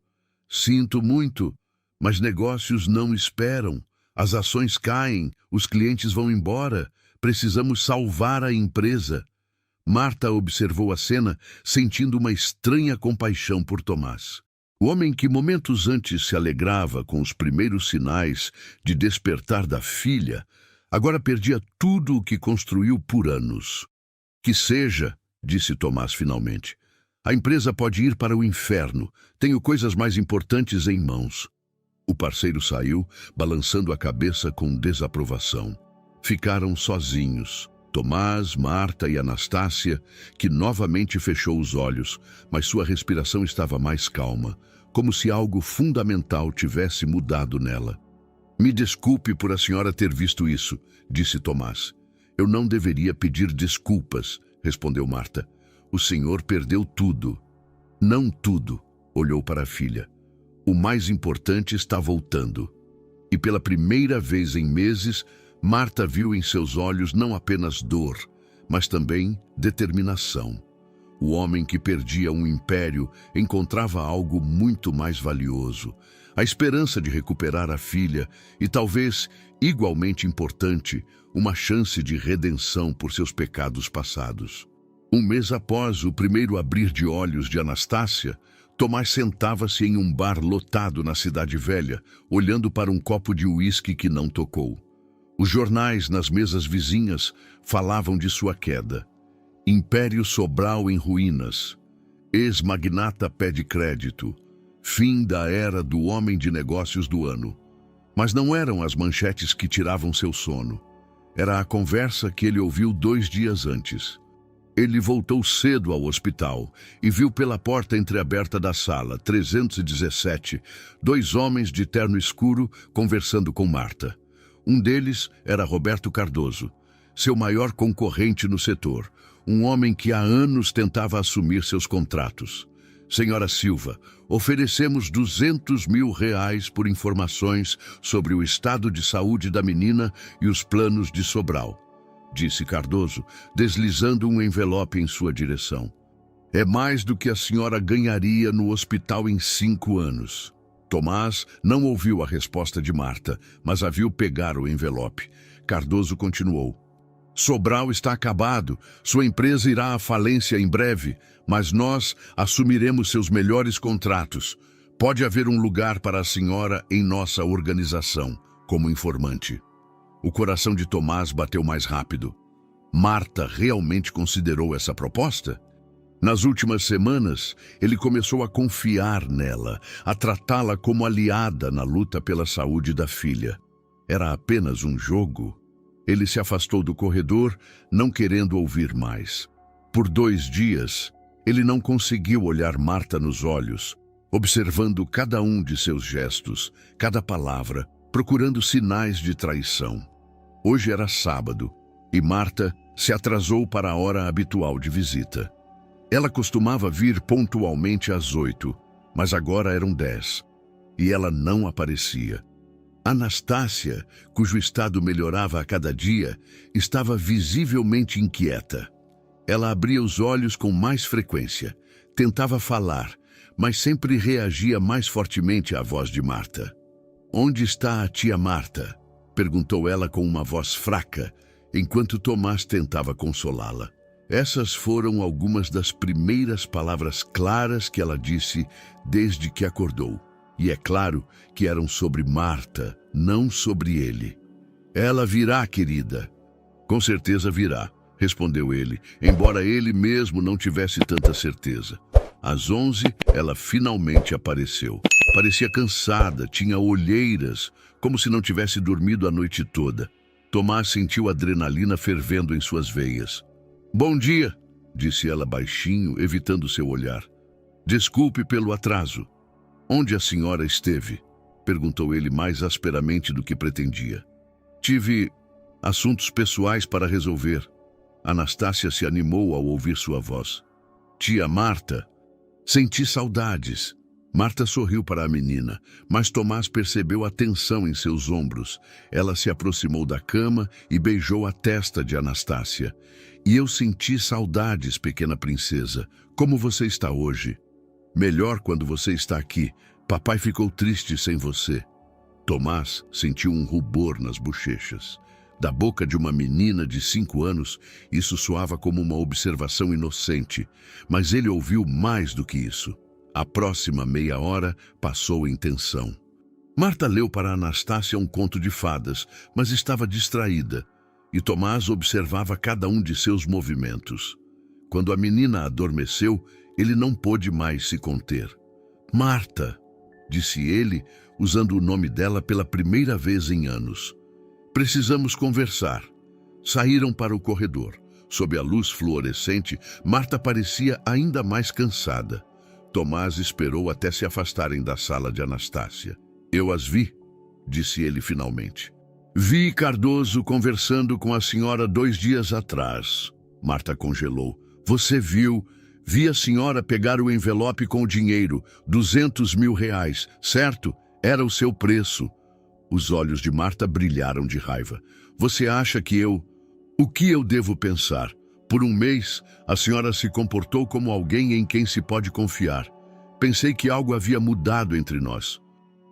sinto muito, mas negócios não esperam. As ações caem, os clientes vão embora. Precisamos salvar a empresa. Marta observou a cena, sentindo uma estranha compaixão por Tomás. O homem que momentos antes se alegrava com os primeiros sinais de despertar da filha, agora perdia tudo o que construiu por anos. Que seja, disse Tomás finalmente. A empresa pode ir para o inferno. Tenho coisas mais importantes em mãos. O parceiro saiu, balançando a cabeça com desaprovação. Ficaram sozinhos. Tomás, Marta e Anastácia, que novamente fechou os olhos, mas sua respiração estava mais calma, como se algo fundamental tivesse mudado nela. Me desculpe por a senhora ter visto isso, disse Tomás. Eu não deveria pedir desculpas, respondeu Marta. O senhor perdeu tudo. Não tudo, olhou para a filha. O mais importante está voltando. E pela primeira vez em meses, Marta viu em seus olhos não apenas dor, mas também determinação. O homem que perdia um império encontrava algo muito mais valioso, a esperança de recuperar a filha e, talvez, igualmente importante, uma chance de redenção por seus pecados passados. 1 mês após o primeiro abrir de olhos de Anastácia, Tomás sentava-se em um bar lotado na Cidade Velha, olhando para um copo de uísque que não tocou. Os jornais nas mesas vizinhas falavam de sua queda. Império Sobral em ruínas. Ex-magnata pede crédito. Fim da era do homem de negócios do ano. Mas não eram as manchetes que tiravam seu sono. Era a conversa que ele ouviu 2 dias antes. Ele voltou cedo ao hospital e viu pela porta entreaberta da sala 317 2 homens de terno escuro conversando com Marta. Um deles era Roberto Cardoso, seu maior concorrente no setor, um homem que há anos tentava assumir seus contratos. Senhora Silva, oferecemos R$200 mil por informações sobre o estado de saúde da menina e os planos de Sobral, disse Cardoso, deslizando um envelope em sua direção. É mais do que a senhora ganharia no hospital em 5 anos. Tomás não ouviu a resposta de Marta, mas a viu pegar o envelope. Cardoso continuou. Sobral está acabado, sua empresa irá à falência em breve, mas nós assumiremos seus melhores contratos. Pode haver um lugar para a senhora em nossa organização, como informante. O coração de Tomás bateu mais rápido. Marta realmente considerou essa proposta? Nas últimas semanas, ele começou a confiar nela, a tratá-la como aliada na luta pela saúde da filha. Era apenas um jogo? Ele se afastou do corredor, não querendo ouvir mais. Por 2 dias, ele não conseguiu olhar Marta nos olhos, observando cada um de seus gestos, cada palavra, procurando sinais de traição. Hoje era sábado, e Marta se atrasou para a hora habitual de visita. Ela costumava vir pontualmente às 8, mas agora eram 10, e ela não aparecia. Anastácia, cujo estado melhorava a cada dia, estava visivelmente inquieta. Ela abria os olhos com mais frequência, tentava falar, mas sempre reagia mais fortemente à voz de Marta. "Onde está a tia Marta?" perguntou ela com uma voz fraca, enquanto Tomás tentava consolá-la. Essas foram algumas das primeiras palavras claras que ela disse desde que acordou. E é claro que eram sobre Marta, não sobre ele. Ela virá, querida. Com certeza virá, respondeu ele, embora ele mesmo não tivesse tanta certeza. Às 11, ela finalmente apareceu. Parecia cansada, tinha olheiras, como se não tivesse dormido a noite toda. Tomás sentiu a adrenalina fervendo em suas veias. Bom dia, disse ela baixinho, evitando seu olhar. Desculpe pelo atraso. Onde a senhora esteve? Perguntou ele mais asperamente do que pretendia. Tive assuntos pessoais para resolver. Anastácia se animou ao ouvir sua voz. Tia Marta? Senti saudades. Marta sorriu para a menina, mas Tomás percebeu a tensão em seus ombros. Ela se aproximou da cama e beijou a testa de Anastácia. E eu senti saudades, pequena princesa. Como você está hoje? Melhor quando você está aqui. Papai ficou triste sem você. Tomás sentiu um rubor nas bochechas. Da boca de uma menina de 5 anos, isso soava como uma observação inocente, mas ele ouviu mais do que isso. A próxima meia hora passou em tensão. Marta leu para Anastácia um conto de fadas, mas estava distraída, e Tomás observava cada um de seus movimentos. Quando a menina adormeceu, ele não pôde mais se conter. Marta, disse ele, usando o nome dela pela primeira vez em anos. Precisamos conversar. Saíram para o corredor. Sob a luz fluorescente, Marta parecia ainda mais cansada. Tomás esperou até se afastarem da sala de Anastácia. Eu as vi, disse ele finalmente. Vi Cardoso conversando com a senhora 2 dias atrás. Marta congelou. Você viu? Vi a senhora pegar o envelope com o dinheiro, 200 mil reais, certo? Era o seu preço. Os olhos de Marta brilharam de raiva. Você acha que eu... O que eu devo pensar? Por 1 mês, a senhora se comportou como alguém em quem se pode confiar. Pensei que algo havia mudado entre nós.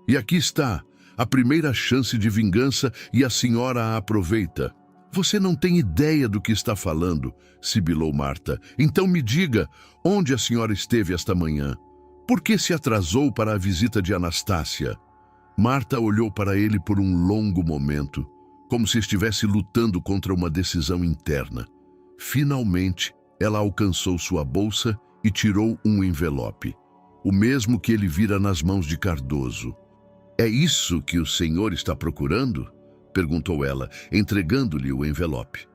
E aqui está, a primeira chance de vingança e a senhora a aproveita. Você não tem ideia do que está falando, sibilou Marta. Então me diga, onde a senhora esteve esta manhã? Por que se atrasou para a visita de Anastácia? Marta olhou para ele por um longo momento, como se estivesse lutando contra uma decisão interna. Finalmente, ela alcançou sua bolsa e tirou um envelope, o mesmo que ele vira nas mãos de Cardoso. É isso que o senhor está procurando? Perguntou ela, entregando-lhe o envelope.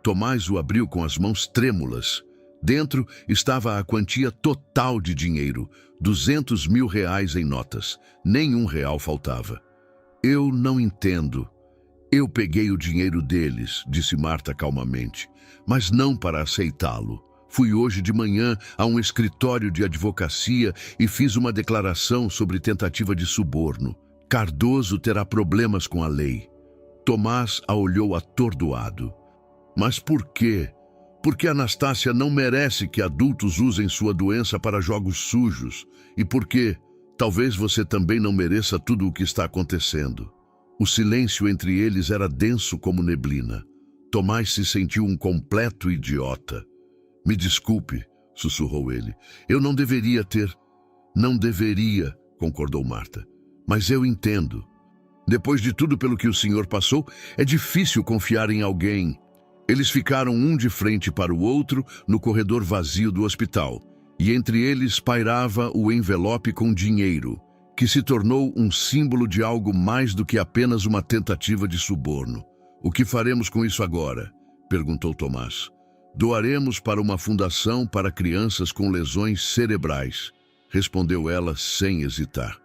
Tomás o abriu com as mãos trêmulas. Dentro estava a quantia total de dinheiro, 200 mil reais em notas. Nem R$1 faltava. Eu não entendo. Eu peguei o dinheiro deles, disse Marta calmamente, mas não para aceitá-lo. Fui hoje de manhã a um escritório de advocacia e fiz uma declaração sobre tentativa de suborno. Cardoso terá problemas com a lei. Tomás a olhou atordoado. Mas por quê? Porque Anastácia não merece que adultos usem sua doença para jogos sujos. E porque talvez você também não mereça tudo o que está acontecendo. O silêncio entre eles era denso como neblina. Tomás se sentiu um completo idiota. Me desculpe, sussurrou ele. Eu não deveria ter... Não deveria, concordou Marta. Mas eu entendo. Depois de tudo pelo que o senhor passou, é difícil confiar em alguém. Eles ficaram um de frente para o outro no corredor vazio do hospital, e entre eles pairava o envelope com dinheiro, que se tornou um símbolo de algo mais do que apenas uma tentativa de suborno. O que faremos com isso agora? Perguntou Tomás. Doaremos para uma fundação para crianças com lesões cerebrais, respondeu ela sem hesitar.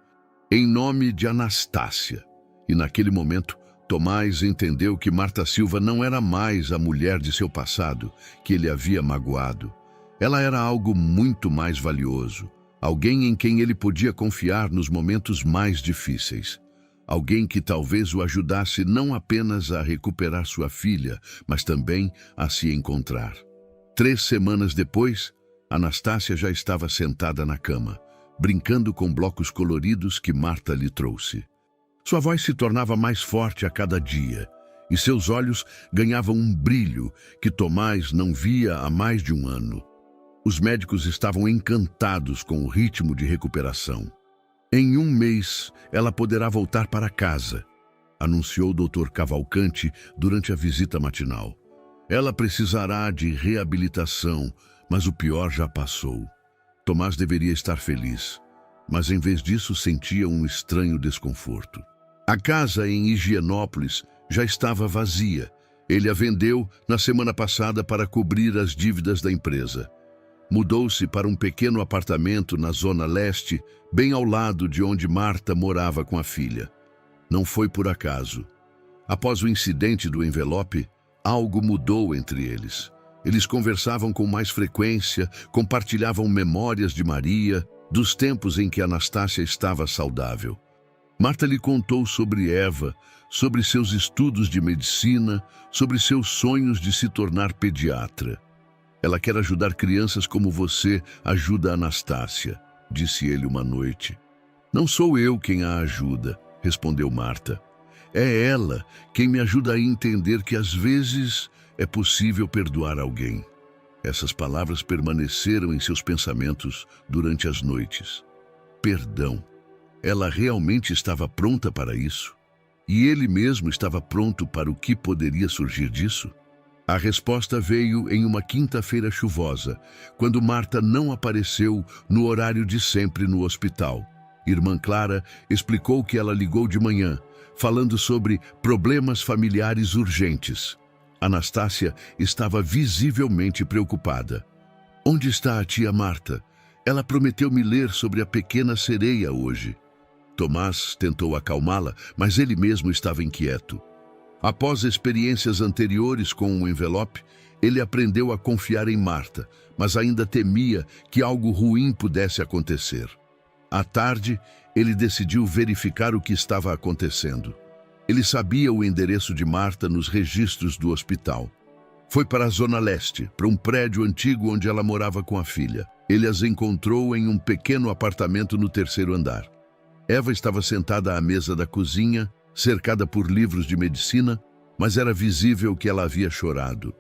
Em nome de Anastácia. E naquele momento, Tomás entendeu que Marta Silva não era mais a mulher de seu passado, que ele havia magoado. Ela era algo muito mais valioso, alguém em quem ele podia confiar nos momentos mais difíceis. Alguém que talvez o ajudasse não apenas a recuperar sua filha, mas também a se encontrar. 3 semanas depois, Anastácia já estava sentada na cama, brincando com blocos coloridos que Marta lhe trouxe. Sua voz se tornava mais forte a cada dia, e seus olhos ganhavam um brilho que Tomás não via há mais de 1 ano. Os médicos estavam encantados com o ritmo de recuperação. Em 1 mês, ela poderá voltar para casa. anunciou o Dr. Cavalcante durante a visita matinal. Ela precisará de reabilitação, mas o pior já passou. Tomás deveria estar feliz, mas em vez disso sentia um estranho desconforto. A casa em Higienópolis já estava vazia. Ele a vendeu na semana passada para cobrir as dívidas da empresa. Mudou-se para um pequeno apartamento na Zona Leste, bem ao lado de onde Marta morava com a filha. Não foi por acaso. Após o incidente do envelope, algo mudou entre eles. Eles conversavam com mais frequência, compartilhavam memórias de Maria, dos tempos em que Anastácia estava saudável. Marta lhe contou sobre Eva, sobre seus estudos de medicina, sobre seus sonhos de se tornar pediatra. Ela quer ajudar crianças como você ajuda a Anastácia, disse ele uma noite. Não sou eu quem a ajuda, respondeu Marta. É ela quem me ajuda a entender que às vezes é possível perdoar alguém. Essas palavras permaneceram em seus pensamentos durante as noites. Perdão. Ela realmente estava pronta para isso? E ele mesmo estava pronto para o que poderia surgir disso? A resposta veio em uma quinta-feira chuvosa, quando Marta não apareceu no horário de sempre no hospital. Irmã Clara explicou que ela ligou de manhã, falando sobre problemas familiares urgentes. Anastácia estava visivelmente preocupada. Onde está a tia Marta? Ela prometeu me ler sobre a pequena sereia hoje. Tomás tentou acalmá-la, mas ele mesmo estava inquieto. Após experiências anteriores com o envelope, ele aprendeu a confiar em Marta, mas ainda temia que algo ruim pudesse acontecer. À tarde, ele decidiu verificar o que estava acontecendo. Ele sabia o endereço de Marta nos registros do hospital. Foi para a Zona Leste, para um prédio antigo onde ela morava com a filha. Ele as encontrou em um pequeno apartamento no 3º andar. Eva estava sentada à mesa da cozinha, cercada por livros de medicina, mas era visível que ela havia chorado.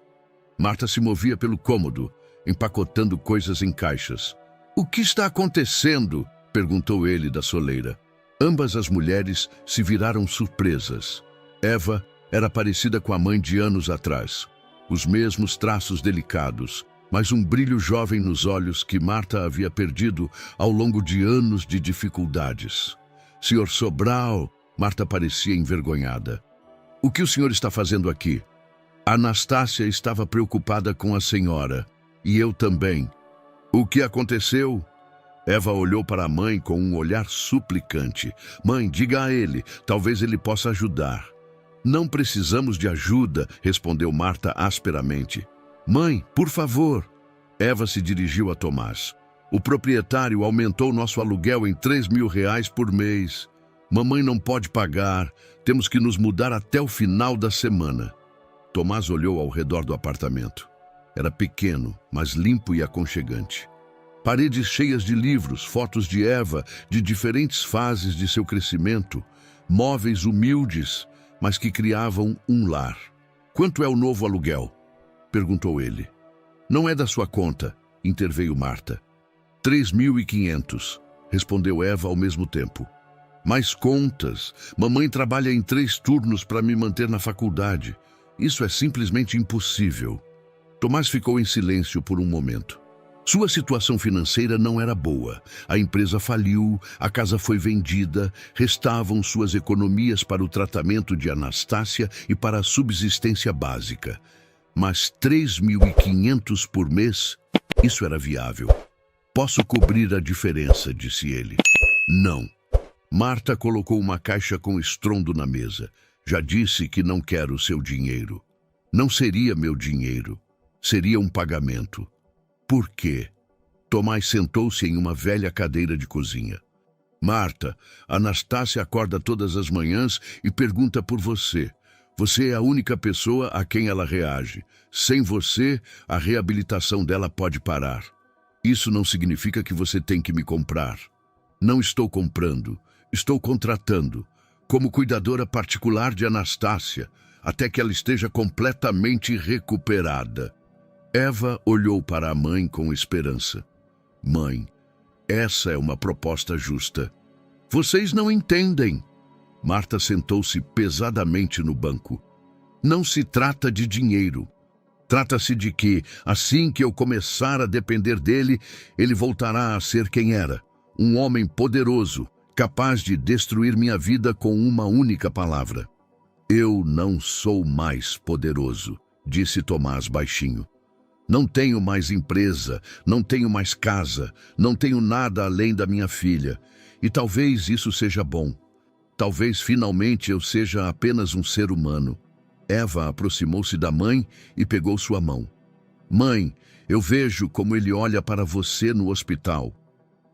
Marta se movia pelo cômodo, empacotando coisas em caixas. "O que está acontecendo?" perguntou ele da soleira. Ambas as mulheres se viraram surpresas. Eva era parecida com a mãe de anos atrás. Os mesmos traços delicados, mas um brilho jovem nos olhos que Marta havia perdido ao longo de anos de dificuldades. "Senhor Sobral", Marta parecia envergonhada. "O que o senhor está fazendo aqui?" Anastácia estava preocupada com a senhora, e eu também. "O que aconteceu?" Eva olhou para a mãe com um olhar suplicante. "Mãe, diga a ele, talvez ele possa ajudar." "Não precisamos de ajuda", respondeu Marta asperamente. "Mãe, por favor." Eva se dirigiu a Tomás. "O proprietário aumentou nosso aluguel em R$3.000 por mês. Mamãe não pode pagar, temos que nos mudar até o final da semana." Tomás olhou ao redor do apartamento. Era pequeno, mas limpo e aconchegante. Paredes cheias de livros, fotos de Eva, de diferentes fases de seu crescimento, móveis humildes, mas que criavam um lar. "Quanto é o novo aluguel?" perguntou ele. "Não é da sua conta", interveio Marta. "3.500, respondeu Eva ao mesmo tempo. "Mais contas. Mamãe trabalha em 3 turnos para me manter na faculdade. Isso é simplesmente impossível." Tomás ficou em silêncio por um momento. Sua situação financeira não era boa. A empresa faliu, a casa foi vendida, restavam suas economias para o tratamento de Anastácia e para a subsistência básica. Mas 3.500 por mês, isso era viável. "Posso cobrir a diferença", disse ele. "Não." Marta colocou uma caixa com estrondo na mesa. "Já disse que não quero o seu dinheiro." "Não seria meu dinheiro. Seria um pagamento." "Por quê?" Tomás sentou-se em uma velha cadeira de cozinha. "Marta, Anastácia acorda todas as manhãs e pergunta por você. Você é a única pessoa a quem ela reage. Sem você, a reabilitação dela pode parar. Isso não significa que você tem que me comprar. Não estou comprando, estou contratando, como cuidadora particular de Anastácia, até que ela esteja completamente recuperada." Eva olhou para a mãe com esperança. "Mãe, essa é uma proposta justa." "Vocês não entendem." Marta sentou-se pesadamente no banco. Não se trata de dinheiro. Trata-se de que, assim que eu começar a depender dele, ele voltará a ser quem era. Um homem poderoso, capaz de destruir minha vida com uma única palavra. Eu não sou mais poderoso, disse Tomás baixinho. Não tenho mais empresa, não tenho mais casa, não tenho nada além da minha filha. E talvez isso seja bom. Talvez finalmente eu seja apenas um ser humano. Eva aproximou-se da mãe e pegou sua mão. Mãe, eu vejo como ele olha para você no hospital.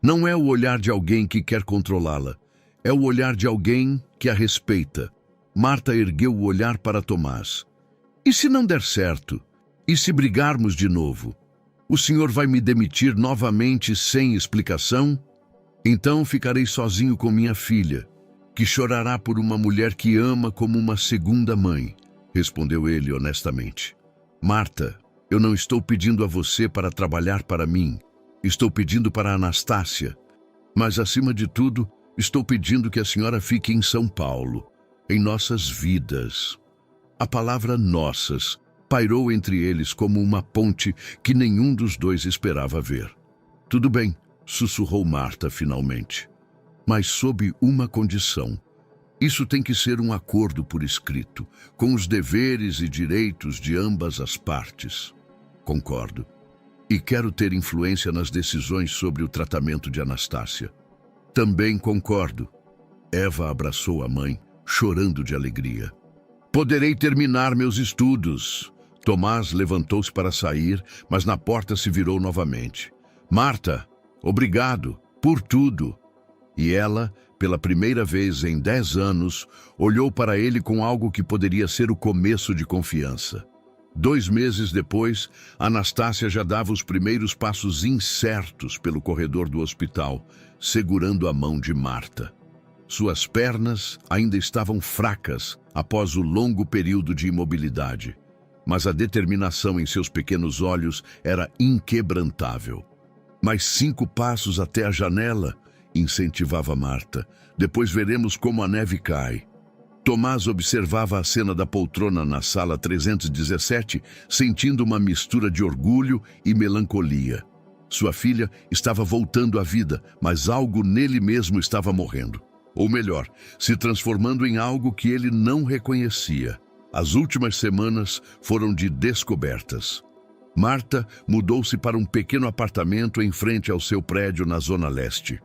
Não é o olhar de alguém que quer controlá-la. É o olhar de alguém que a respeita. Marta ergueu o olhar para Tomás. E se não der certo? E se brigarmos de novo? O senhor vai me demitir novamente sem explicação? Então ficarei sozinho com minha filha, que chorará por uma mulher que ama como uma segunda mãe, respondeu ele honestamente. Marta, eu não estou pedindo a você para trabalhar para mim. Estou pedindo para a Anastácia. Mas, acima de tudo, estou pedindo que a senhora fique em São Paulo, em nossas vidas. A palavra nossas pairou entre eles como uma ponte que nenhum dos dois esperava ver. Tudo bem, sussurrou Marta finalmente. Mas sob uma condição. Isso tem que ser um acordo por escrito, com os deveres e direitos de ambas as partes. Concordo. E quero ter influência nas decisões sobre o tratamento de Anastácia. Também concordo. Eva abraçou a mãe, chorando de alegria. Poderei terminar meus estudos. Tomás levantou-se para sair, mas na porta se virou novamente. Marta, obrigado por tudo. E ela, pela primeira vez em 10 anos, olhou para ele com algo que poderia ser o começo de confiança. 2 meses depois, Anastácia já dava os primeiros passos incertos pelo corredor do hospital, segurando a mão de Marta. Suas pernas ainda estavam fracas após o longo período de imobilidade, mas a determinação em seus pequenos olhos era inquebrantável. Mais 5 passos até a janela, incentivava Marta. Depois veremos como a neve cai. Tomás observava a cena da poltrona na sala 317, sentindo uma mistura de orgulho e melancolia. Sua filha estava voltando à vida, mas algo nele mesmo estava morrendo. Ou melhor, se transformando em algo que ele não reconhecia. As últimas semanas foram de descobertas. Marta mudou-se para um pequeno apartamento em frente ao seu prédio na Zona Leste.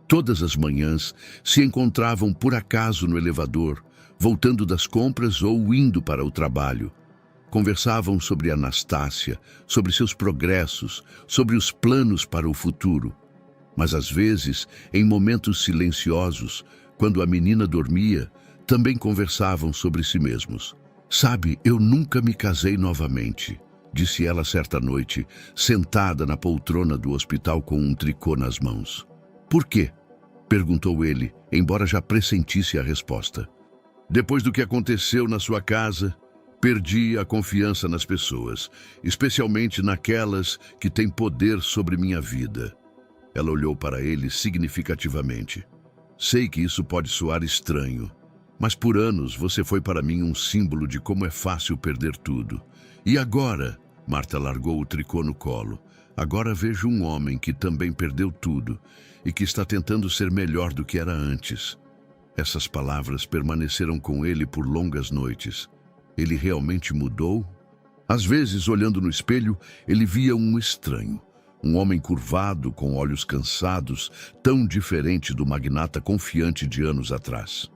Todas as manhãs se encontravam por acaso no elevador, voltando das compras ou indo para o trabalho. Conversavam sobre Anastácia, sobre seus progressos, sobre os planos para o futuro. Mas às vezes, em momentos silenciosos, quando a menina dormia, também conversavam sobre si mesmos. Sabe, eu nunca me casei novamente, disse ela certa noite, sentada na poltrona do hospital com um tricô nas mãos. Por quê? Perguntou ele, embora já pressentisse a resposta. Depois do que aconteceu na sua casa, perdi a confiança nas pessoas, especialmente naquelas que têm poder sobre minha vida. Ela olhou para ele significativamente. Sei que isso pode soar estranho, mas por anos você foi para mim um símbolo de como é fácil perder tudo. E agora, Marta largou o tricô no colo, agora vejo um homem que também perdeu tudo e que está tentando ser melhor do que era antes. Essas palavras permaneceram com ele por longas noites. Ele realmente mudou? Às vezes, olhando no espelho, ele via um estranho. Um homem curvado, com olhos cansados, tão diferente do magnata confiante de anos atrás.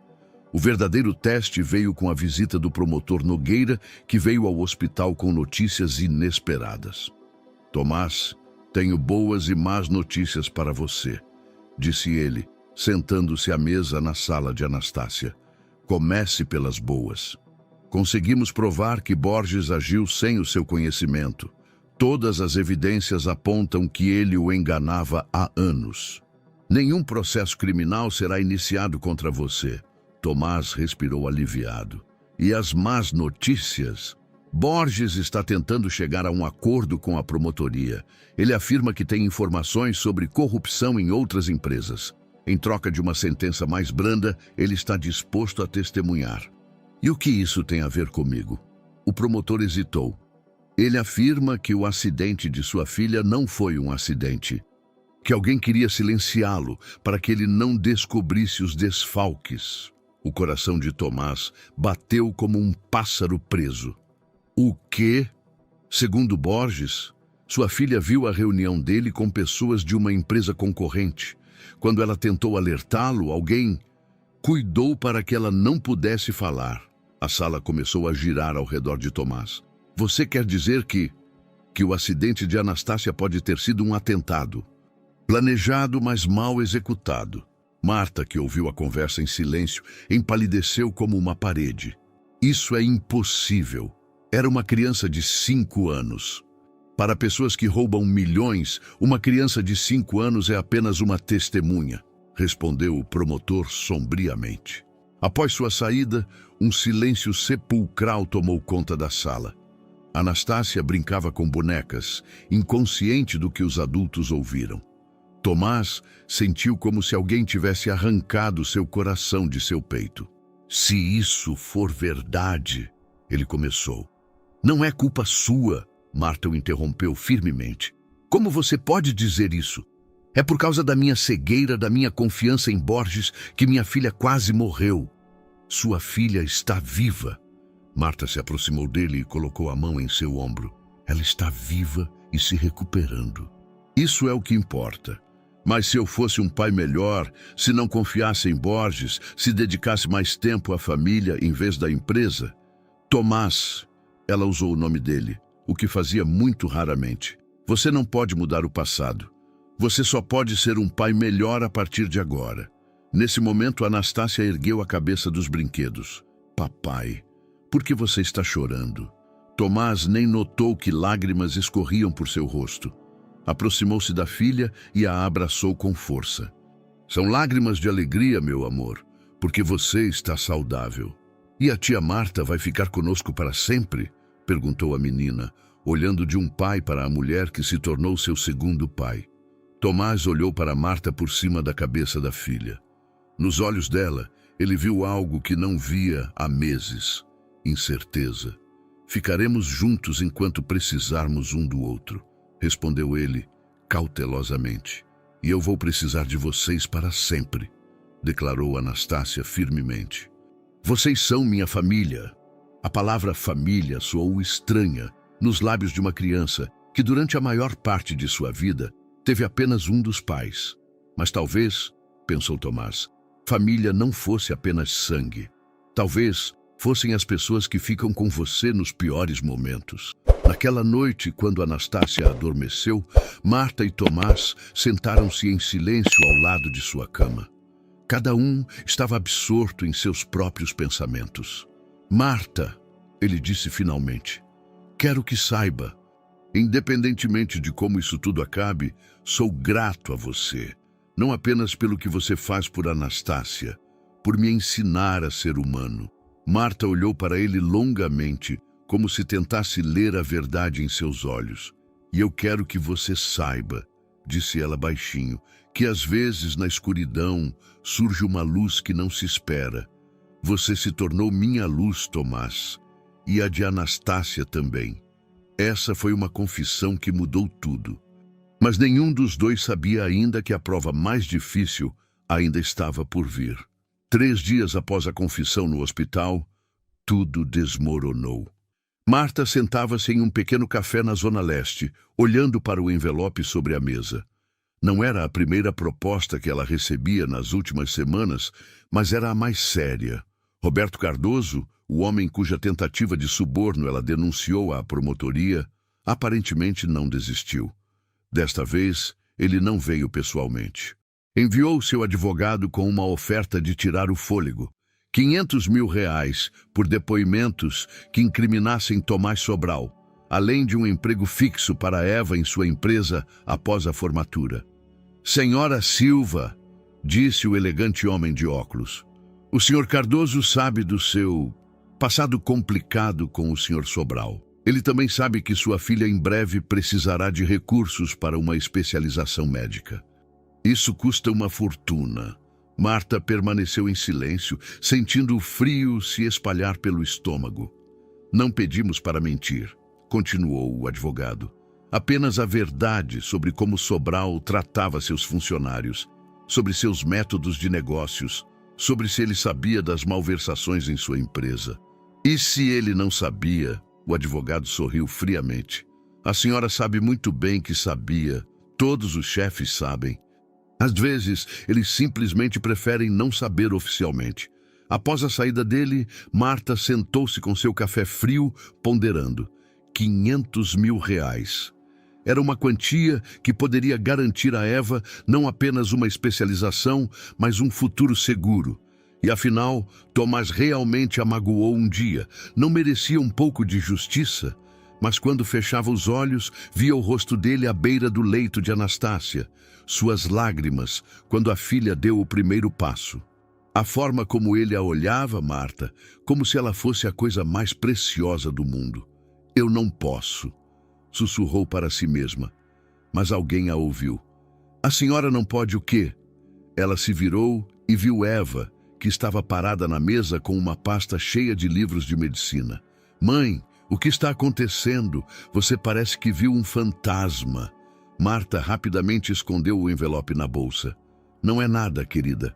O verdadeiro teste veio com a visita do promotor Nogueira, que veio ao hospital com notícias inesperadas. Tomás, tenho boas e más notícias para você, disse ele, sentando-se à mesa na sala de Anastácia. Comece pelas boas. Conseguimos provar que Borges agiu sem o seu conhecimento. Todas as evidências apontam que ele o enganava há anos. Nenhum processo criminal será iniciado contra você. Tomás respirou aliviado. E as más notícias? Borges está tentando chegar a um acordo com a promotoria. Ele afirma que tem informações sobre corrupção em outras empresas. Em troca de uma sentença mais branda, ele está disposto a testemunhar. E o que isso tem a ver comigo? O promotor hesitou. Ele afirma que o acidente de sua filha não foi um acidente, que alguém queria silenciá-lo para que ele não descobrisse os desfalques. O coração de Tomás bateu como um pássaro preso. O quê? Segundo Borges, sua filha viu a reunião dele com pessoas de uma empresa concorrente. Quando ela tentou alertá-lo, alguém cuidou para que ela não pudesse falar. A sala começou a girar ao redor de Tomás. Você quer dizer que o acidente de Anastácia pode ter sido um atentado? Planejado, mas mal executado. Marta, que ouviu a conversa em silêncio, empalideceu como uma parede. Isso é impossível. Era uma criança de 5 anos. Para pessoas que roubam milhões, uma criança de 5 anos é apenas uma testemunha, respondeu o promotor sombriamente. Após sua saída, um silêncio sepulcral tomou conta da sala. Anastácia brincava com bonecas, inconsciente do que os adultos ouviram. Tomás sentiu como se alguém tivesse arrancado seu coração de seu peito. Se isso for verdade, ele começou. Não é culpa sua, Marta o interrompeu firmemente. Como você pode dizer isso? É por causa da minha cegueira, da minha confiança em Borges, que minha filha quase morreu. Sua filha está viva. Marta se aproximou dele e colocou a mão em seu ombro. Ela está viva e se recuperando. Isso é o que importa. Mas se eu fosse um pai melhor, se não confiasse em Borges, se dedicasse mais tempo à família em vez da empresa... Tomás, ela usou o nome dele, o que fazia muito raramente. Você não pode mudar o passado. Você só pode ser um pai melhor a partir de agora. Nesse momento, Anastácia ergueu a cabeça dos brinquedos. Papai, por que você está chorando? Tomás nem notou que lágrimas escorriam por seu rosto. Aproximou-se da filha e a abraçou com força. São lágrimas de alegria, meu amor, porque você está saudável. E a tia Marta vai ficar conosco para sempre? Perguntou a menina, olhando de um pai para a mulher que se tornou seu segundo pai. Tomás olhou para Marta por cima da cabeça da filha. Nos olhos dela, ele viu algo que não via há meses. Incerteza. Ficaremos juntos enquanto precisarmos um do outro, respondeu ele cautelosamente. E eu vou precisar de vocês para sempre, declarou Anastácia firmemente. Vocês são minha família. A palavra família soou estranha nos lábios de uma criança que durante a maior parte de sua vida teve apenas um dos pais. Mas talvez, pensou Tomás, família não fosse apenas sangue. Talvez fossem as pessoas que ficam com você nos piores momentos. Naquela noite, quando Anastácia adormeceu, Marta e Tomás sentaram-se em silêncio ao lado de sua cama. Cada um estava absorto em seus próprios pensamentos. Marta, ele disse finalmente, quero que saiba, independentemente de como isso tudo acabe, sou grato a você. Não apenas pelo que você faz por Anastácia, por me ensinar a ser humano. Marta olhou para ele longamente, como se tentasse ler a verdade em seus olhos. E eu quero que você saiba, disse ela baixinho, que às vezes na escuridão surge uma luz que não se espera. Você se tornou minha luz, Tomás, e a de Anastácia também. Essa foi uma confissão que mudou tudo. Mas nenhum dos dois sabia ainda que a prova mais difícil ainda estava por vir. 3 dias após a confissão no hospital, tudo desmoronou. Marta sentava-se em um pequeno café na Zona Leste, olhando para o envelope sobre a mesa. Não era a primeira proposta que ela recebia nas últimas semanas, mas era a mais séria. Roberto Cardoso, o homem cuja tentativa de suborno ela denunciou à promotoria, aparentemente não desistiu. Desta vez, ele não veio pessoalmente. Enviou seu advogado com uma oferta de tirar o fôlego, R$500 mil por depoimentos que incriminassem Tomás Sobral, além de um emprego fixo para Eva em sua empresa após a formatura. Senhora Silva, disse o elegante homem de óculos, o senhor Cardoso sabe do seu passado complicado com o senhor Sobral. Ele também sabe que sua filha em breve precisará de recursos para uma especialização médica. Isso custa uma fortuna. Marta permaneceu em silêncio, sentindo o frio se espalhar pelo estômago. Não pedimos para mentir, continuou o advogado. Apenas a verdade sobre como Sobral tratava seus funcionários, sobre seus métodos de negócios, sobre se ele sabia das malversações em sua empresa. E se ele não sabia, o advogado sorriu friamente. A senhora sabe muito bem que sabia. Todos os chefes sabem. Às vezes, eles simplesmente preferem não saber oficialmente. Após a saída dele, Marta sentou-se com seu café frio, ponderando. 500 mil reais. Era uma quantia que poderia garantir a Eva não apenas uma especialização, mas um futuro seguro. E afinal, Tomás realmente a magoou um dia. Não merecia um pouco de justiça? Mas quando fechava os olhos, via o rosto dele à beira do leito de Anastácia. Suas lágrimas, quando a filha deu o primeiro passo. A forma como ele a olhava, Marta, como se ela fosse a coisa mais preciosa do mundo. Eu não posso, sussurrou para si mesma. Mas alguém a ouviu. A senhora não pode o quê? Ela se virou e viu Eva, que estava parada na mesa com uma pasta cheia de livros de medicina. Mãe, o que está acontecendo? Você parece que viu um fantasma. Marta rapidamente escondeu o envelope na bolsa. Não é nada, querida.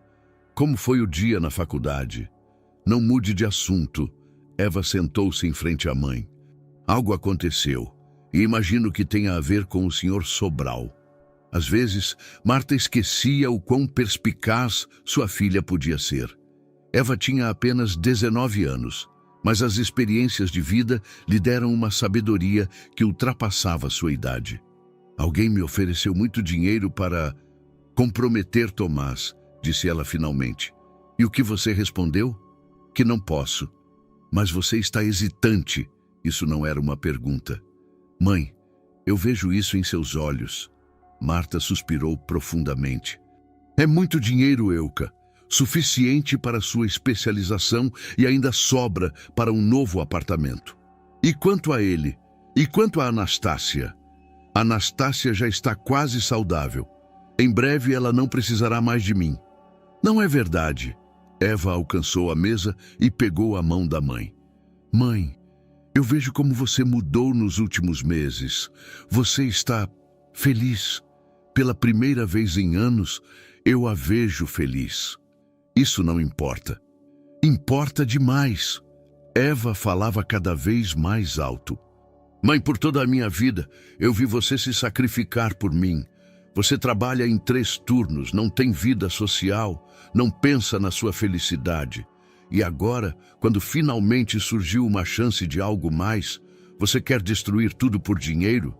Como foi o dia na faculdade? Não mude de assunto. Eva sentou-se em frente à mãe. Algo aconteceu, e imagino que tenha a ver com o Sr. Sobral. Às vezes, Marta esquecia o quão perspicaz sua filha podia ser. Eva tinha apenas 19 anos, mas as experiências de vida lhe deram uma sabedoria que ultrapassava sua idade. Alguém me ofereceu muito dinheiro para comprometer Tomás, disse ela finalmente. E o que você respondeu? Que não posso. Mas você está hesitante. Isso não era uma pergunta. Mãe, eu vejo isso em seus olhos. Marta suspirou profundamente. É muito dinheiro, Euca. Suficiente para sua especialização e ainda sobra para um novo apartamento. E quanto a ele? E quanto a Anastácia? Anastácia já está quase saudável. Em breve ela não precisará mais de mim. Não é verdade. Eva alcançou a mesa e pegou a mão da mãe. Mãe, eu vejo como você mudou nos últimos meses. Você está feliz. Pela primeira vez em anos, eu a vejo feliz. Isso não importa. Importa demais. Eva falava cada vez mais alto. Mãe, por toda a minha vida, eu vi você se sacrificar por mim. Você trabalha em 3 turnos, não tem vida social, não pensa na sua felicidade. E agora, quando finalmente surgiu uma chance de algo mais, você quer destruir tudo por dinheiro?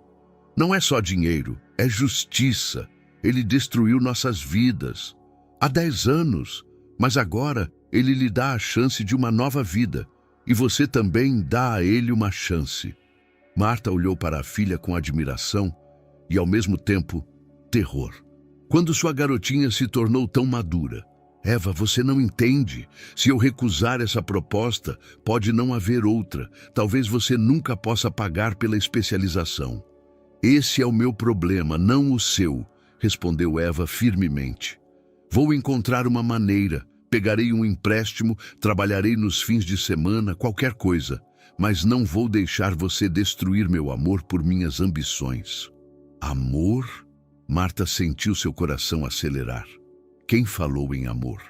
Não é só dinheiro, é justiça. Ele destruiu nossas vidas. Há 10 anos, mas agora ele lhe dá a chance de uma nova vida. E você também dá a ele uma chance. Marta olhou para a filha com admiração e, ao mesmo tempo, terror. Quando sua garotinha se tornou tão madura? Eva, você não entende. Se eu recusar essa proposta, pode não haver outra. Talvez você nunca possa pagar pela especialização. Esse é o meu problema, não o seu, respondeu Eva firmemente. Vou encontrar uma maneira. Pegarei um empréstimo, trabalharei nos fins de semana, qualquer coisa. Mas não vou deixar você destruir meu amor por minhas ambições. Amor? Marta sentiu seu coração acelerar. Quem falou em amor?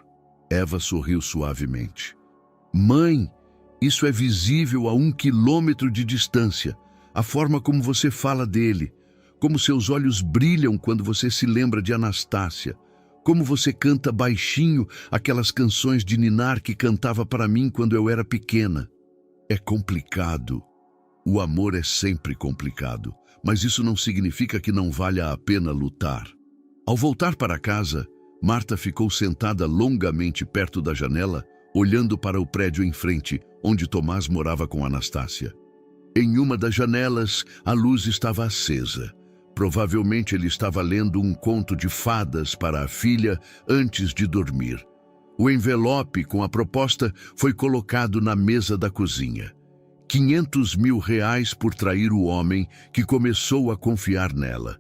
Eva sorriu suavemente. Mãe, isso é visível a 1 quilômetro de distância. A forma como você fala dele. Como seus olhos brilham quando você se lembra de Anastácia. Como você canta baixinho aquelas canções de ninar que cantava para mim quando eu era pequena. É complicado. O amor é sempre complicado, mas isso não significa que não valha a pena lutar. Ao voltar para casa, Marta ficou sentada longamente perto da janela, olhando para o prédio em frente, onde Tomás morava com Anastácia. Em uma das janelas, a luz estava acesa. Provavelmente ele estava lendo um conto de fadas para a filha antes de dormir. O envelope com a proposta foi colocado na mesa da cozinha. 500 mil reais por trair o homem que começou a confiar nela.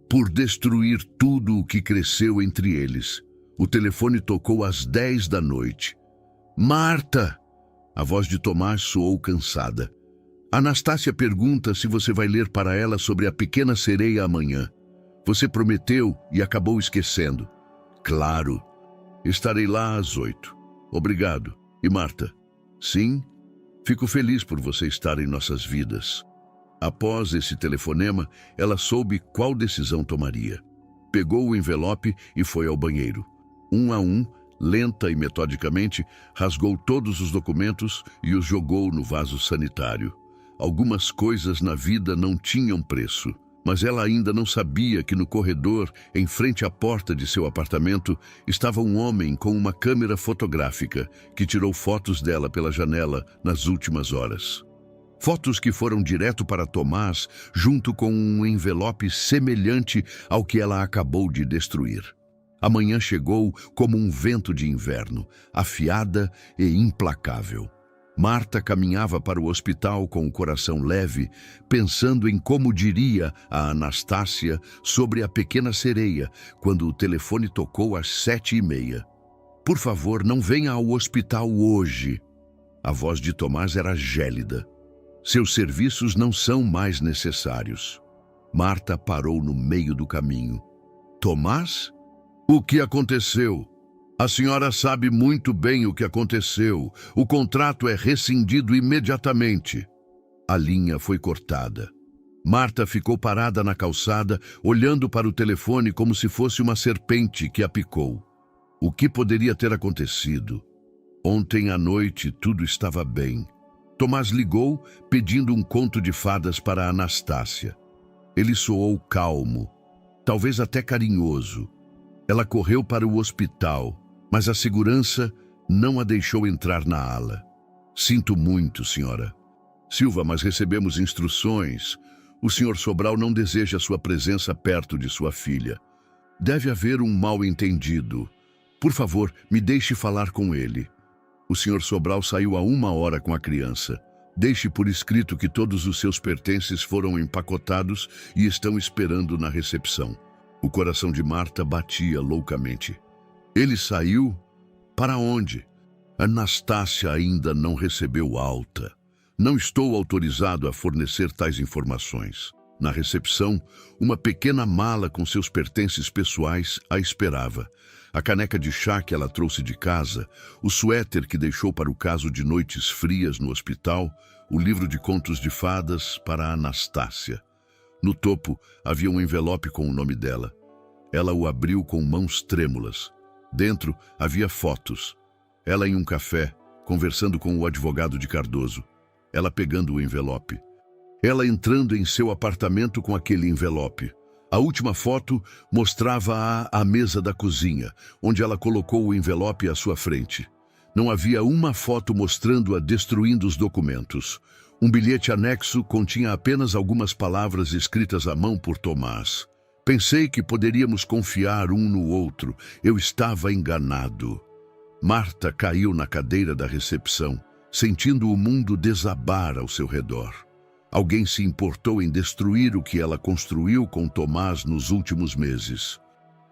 Por destruir tudo o que cresceu entre eles. O telefone tocou às 10 da noite. Marta! A voz de Tomás soou cansada. Anastácia pergunta se você vai ler para ela sobre a pequena sereia amanhã. Você prometeu e acabou esquecendo. Claro. Estarei lá às 8. Obrigado. E Marta? Sim? Fico feliz por você estar em nossas vidas. Após esse telefonema, ela soube qual decisão tomaria. Pegou o envelope e foi ao banheiro. Um a um, lenta e metodicamente, rasgou todos os documentos e os jogou no vaso sanitário. Algumas coisas na vida não tinham preço, mas ela ainda não sabia que no corredor, em frente à porta de seu apartamento, estava um homem com uma câmera fotográfica que tirou fotos dela pela janela nas últimas horas. Fotos que foram direto para Tomás, junto com um envelope semelhante ao que ela acabou de destruir. A manhã chegou como um vento de inverno, afiada e implacável. Marta caminhava para o hospital com o coração leve, pensando em como diria a Anastácia sobre a pequena sereia, quando o telefone tocou às 7h30. Por favor, não venha ao hospital hoje. A voz de Tomás era gélida. Seus serviços não são mais necessários. Marta parou no meio do caminho. Tomás? O que aconteceu? A senhora sabe muito bem o que aconteceu. O contrato é rescindido imediatamente. A linha foi cortada. Marta ficou parada na calçada, olhando para o telefone como se fosse uma serpente que a picou. O que poderia ter acontecido? Ontem à noite tudo estava bem. Tomás ligou, pedindo um conto de fadas para Anastácia. Ele soou calmo, talvez até carinhoso. Ela correu para o hospital, mas a segurança não a deixou entrar na ala. Sinto muito, senhora. Silva, mas recebemos instruções. O senhor Sobral não deseja sua presença perto de sua filha. Deve haver um mal-entendido. Por favor, me deixe falar com ele. O senhor Sobral saiu há 1 hora com a criança. Deixe por escrito que todos os seus pertences foram empacotados e estão esperando na recepção. O coração de Marta batia loucamente. Ele saiu? Para onde? Anastácia ainda não recebeu alta. Não estou autorizado a fornecer tais informações. Na recepção, uma pequena mala com seus pertences pessoais a esperava. A caneca de chá que ela trouxe de casa, o suéter que deixou para o caso de noites frias no hospital, o livro de contos de fadas para a Anastácia. No topo havia um envelope com o nome dela. Ela o abriu com mãos trêmulas. Dentro havia fotos. Ela em um café, conversando com o advogado de Cardoso. Ela pegando o envelope. Ela entrando em seu apartamento com aquele envelope. A última foto mostrava-a à mesa da cozinha, onde ela colocou o envelope à sua frente. Não havia uma foto mostrando-a destruindo os documentos. Um bilhete anexo continha apenas algumas palavras escritas à mão por Tomás. Pensei que poderíamos confiar um no outro. Eu estava enganado. Marta caiu na cadeira da recepção, sentindo o mundo desabar ao seu redor. Alguém se importou em destruir o que ela construiu com Tomás nos últimos meses.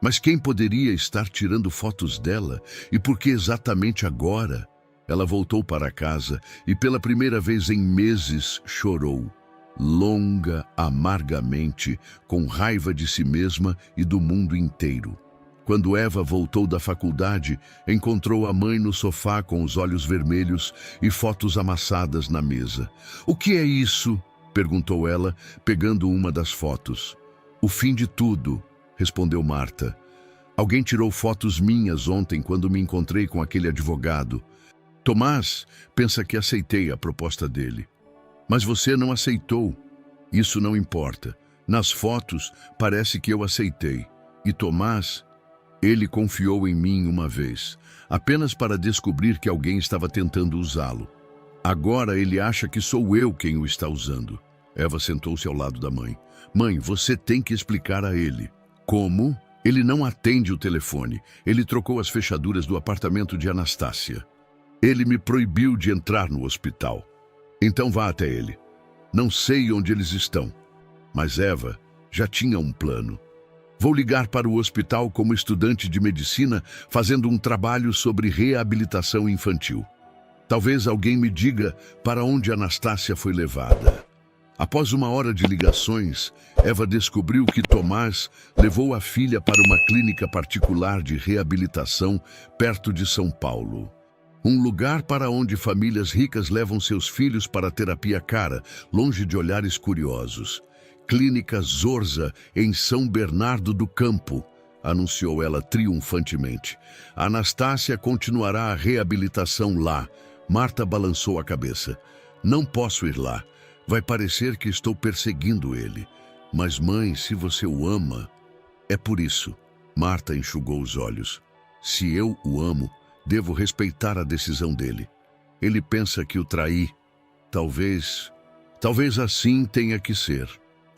Mas quem poderia estar tirando fotos dela? E por que exatamente agora? Ela voltou para casa e pela primeira vez em meses chorou. Longa, amargamente, com raiva de si mesma e do mundo inteiro. Quando Eva voltou da faculdade, encontrou a mãe no sofá com os olhos vermelhos e fotos amassadas na mesa. "O que é isso?" perguntou ela, pegando uma das fotos. "O fim de tudo", respondeu Marta. "Alguém tirou fotos minhas ontem quando me encontrei com aquele advogado. Tomás pensa que aceitei a proposta dele. Mas você não aceitou. Isso não importa. Nas fotos, parece que eu aceitei. E Tomás, ele confiou em mim uma vez, apenas para descobrir que alguém estava tentando usá-lo. Agora ele acha que sou eu quem o está usando." Eva sentou-se ao lado da mãe. "Mãe, você tem que explicar a ele." "Como?" "Ele não atende o telefone. Ele trocou as fechaduras do apartamento de Anastácia. Ele me proibiu de entrar no hospital. Então vá até ele. Não sei onde eles estão." Mas Eva já tinha um plano. Vou ligar para o hospital como estudante de medicina, fazendo um trabalho sobre reabilitação infantil. Talvez alguém me diga para onde Anastácia foi levada. Após uma hora de ligações, Eva descobriu que Tomás levou a filha para uma clínica particular de reabilitação perto de São Paulo. Um lugar para onde famílias ricas levam seus filhos para terapia cara, longe de olhares curiosos. Clínica Zorza, em São Bernardo do Campo, anunciou ela triunfantemente. Anastácia continuará a reabilitação lá. Marta balançou a cabeça. Não posso ir lá. Vai parecer que estou perseguindo ele. Mas, mãe, se você o ama... É por isso. Marta enxugou os olhos. Se eu o amo, devo respeitar a decisão dele. Ele pensa que o traí. Talvez assim tenha que ser.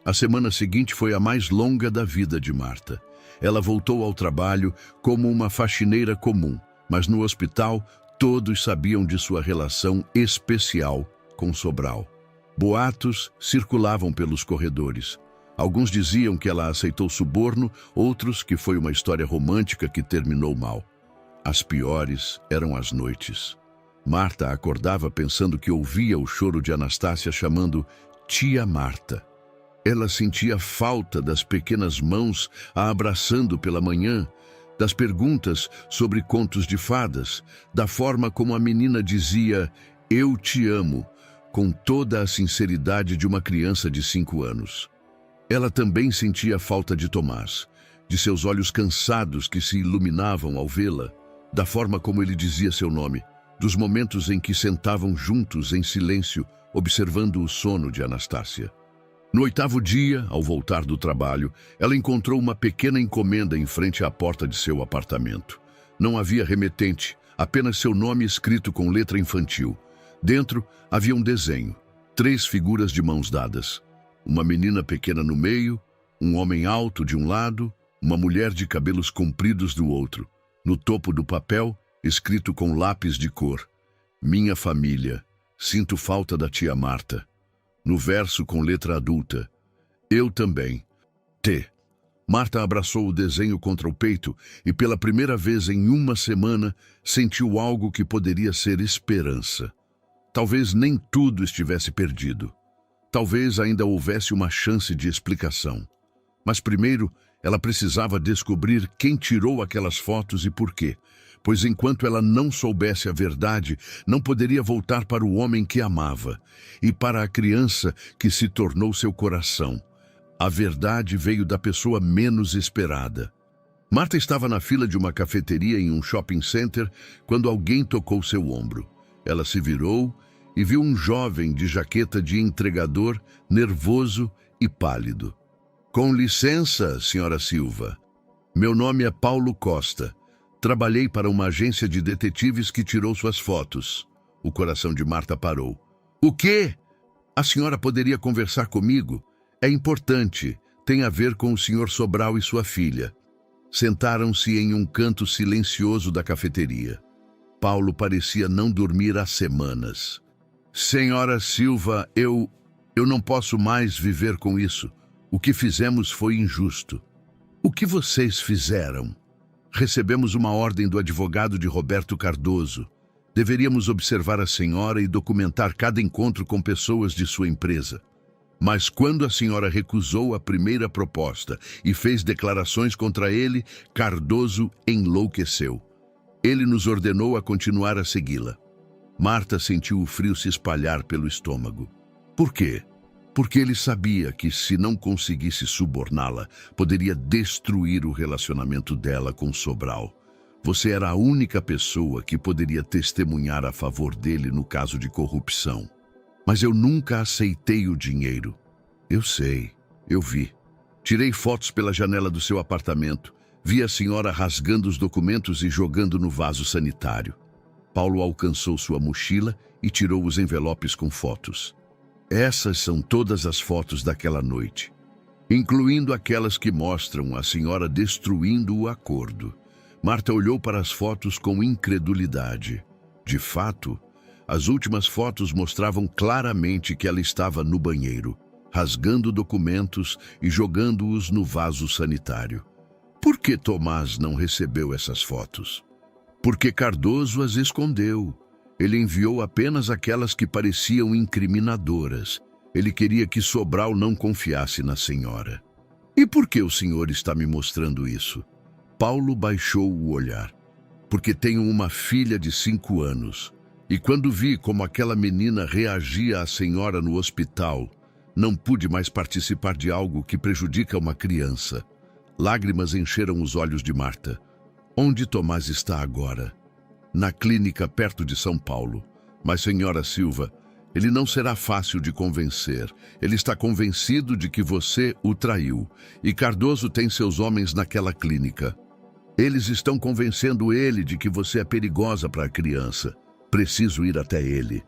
A semana seguinte foi a mais longa da vida de Marta. Ela voltou ao trabalho como uma faxineira comum, mas no hospital todos sabiam de sua relação especial com Sobral. Boatos circulavam pelos corredores. Alguns diziam que ela aceitou suborno, outros que foi uma história romântica que terminou mal. As piores eram as noites. Marta acordava pensando que ouvia o choro de Anastácia chamando Tia Marta. Ela sentia falta das pequenas mãos a abraçando pela manhã, das perguntas sobre contos de fadas, da forma como a menina dizia "Eu te amo", com toda a sinceridade de uma criança de 5 anos. Ela também sentia falta de Tomás, de seus olhos cansados que se iluminavam ao vê-la, da forma como ele dizia seu nome, dos momentos em que sentavam juntos em silêncio, observando o sono de Anastácia. No 8º dia, ao voltar do trabalho, ela encontrou uma pequena encomenda em frente à porta de seu apartamento. Não havia remetente, apenas seu nome escrito com letra infantil. Dentro havia um desenho, 3 figuras de mãos dadas. Uma menina pequena no meio, um homem alto de um lado, uma mulher de cabelos compridos do outro. No topo do papel, escrito com lápis de cor: "Minha família, sinto falta da tia Marta." No verso com letra adulta: "Eu também. T." Marta abraçou o desenho contra o peito e pela primeira vez em uma semana sentiu algo que poderia ser esperança. Talvez nem tudo estivesse perdido. Talvez ainda houvesse uma chance de explicação. Mas primeiro, ela precisava descobrir quem tirou aquelas fotos e por quê, pois enquanto ela não soubesse a verdade, não poderia voltar para o homem que amava e para a criança que se tornou seu coração. A verdade veio da pessoa menos esperada. Marta estava na fila de uma cafeteria em um shopping center quando alguém tocou seu ombro. Ela se virou e viu um jovem de jaqueta de entregador, nervoso e pálido. "Com licença, senhora Silva. Meu nome é Paulo Costa. Trabalhei para uma agência de detetives que tirou suas fotos." O coração de Marta parou. "O quê? A senhora poderia conversar comigo? É importante. Tem a ver com o senhor Sobral e sua filha." Sentaram-se em um canto silencioso da cafeteria. Paulo parecia não dormir há semanas. "Senhora Silva, eu não posso mais viver com isso. O que fizemos foi injusto." "O que vocês fizeram?" "Recebemos uma ordem do advogado de Roberto Cardoso. Deveríamos observar a senhora e documentar cada encontro com pessoas de sua empresa. Mas quando a senhora recusou a primeira proposta e fez declarações contra ele, Cardoso enlouqueceu. Ele nos ordenou a continuar a segui-la." Marta sentiu o frio se espalhar pelo estômago. Por quê? Porque ele sabia que, se não conseguisse suborná-la, poderia destruir o relacionamento dela com Sobral. Você era a única pessoa que poderia testemunhar a favor dele no caso de corrupção. "Mas eu nunca aceitei o dinheiro." "Eu sei, eu vi. Tirei fotos pela janela do seu apartamento. Vi a senhora rasgando os documentos e jogando no vaso sanitário." Paulo alcançou sua mochila e tirou os envelopes com fotos. "Essas são todas as fotos daquela noite, incluindo aquelas que mostram a senhora destruindo o acordo." Marta olhou para as fotos com incredulidade. De fato, as últimas fotos mostravam claramente que ela estava no banheiro, rasgando documentos e jogando-os no vaso sanitário. Por que Tomás não recebeu essas fotos? Porque Cardoso as escondeu. Ele enviou apenas aquelas que pareciam incriminadoras. Ele queria que Sobral não confiasse na senhora. E por que o senhor está me mostrando isso? Paulo baixou o olhar. Porque tenho uma filha de 5 anos. E quando vi como aquela menina reagia à senhora no hospital, não pude mais participar de algo que prejudica uma criança. Lágrimas encheram os olhos de Marta. Onde Tomás está agora? Na clínica perto de São Paulo. Mas, senhora Silva, ele não será fácil de convencer. Ele está convencido de que você o traiu. E Cardoso tem seus homens naquela clínica. Eles estão convencendo ele de que você é perigosa para a criança. Preciso ir até ele.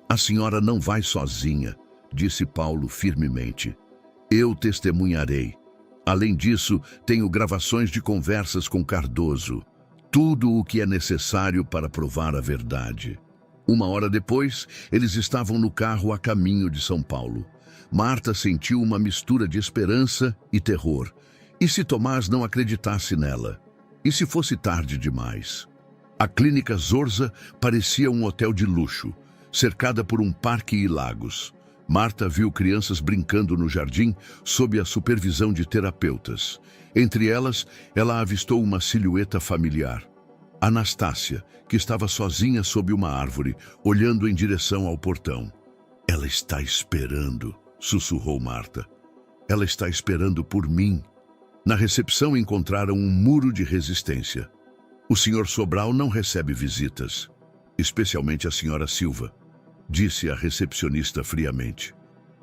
A senhora não vai sozinha, disse Paulo firmemente. Eu testemunharei. Além disso, tenho gravações de conversas com Cardoso. Tudo o que é necessário para provar a verdade. 1 hora depois, eles estavam no carro a caminho de São Paulo. Marta sentiu uma mistura de esperança e terror. E se Tomás não acreditasse nela? E se fosse tarde demais? A clínica Zorza parecia um hotel de luxo, cercada por um parque e lagos. Marta viu crianças brincando no jardim sob a supervisão de terapeutas. Entre elas, ela avistou uma silhueta familiar. Anastácia, que estava sozinha sob uma árvore, olhando em direção ao portão. Ela está esperando, sussurrou Marta. Ela está esperando por mim. Na recepção encontraram um muro de resistência. O senhor Sobral não recebe visitas, especialmente a senhora Silva, disse a recepcionista friamente.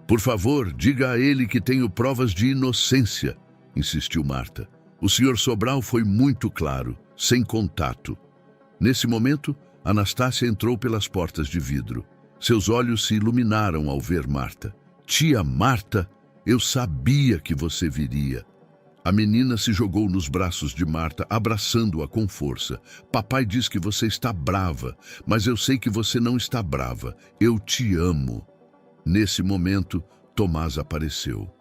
Por favor, diga a ele que tenho provas de inocência, insistiu Marta. O senhor Sobral foi muito claro, sem contato. Nesse momento, Anastácia entrou pelas portas de vidro. Seus olhos se iluminaram ao ver Marta. Tia Marta, eu sabia que você viria. A menina se jogou nos braços de Marta, abraçando-a com força. Papai diz que você está brava, mas eu sei que você não está brava. Eu te amo. Nesse momento, Tomás apareceu.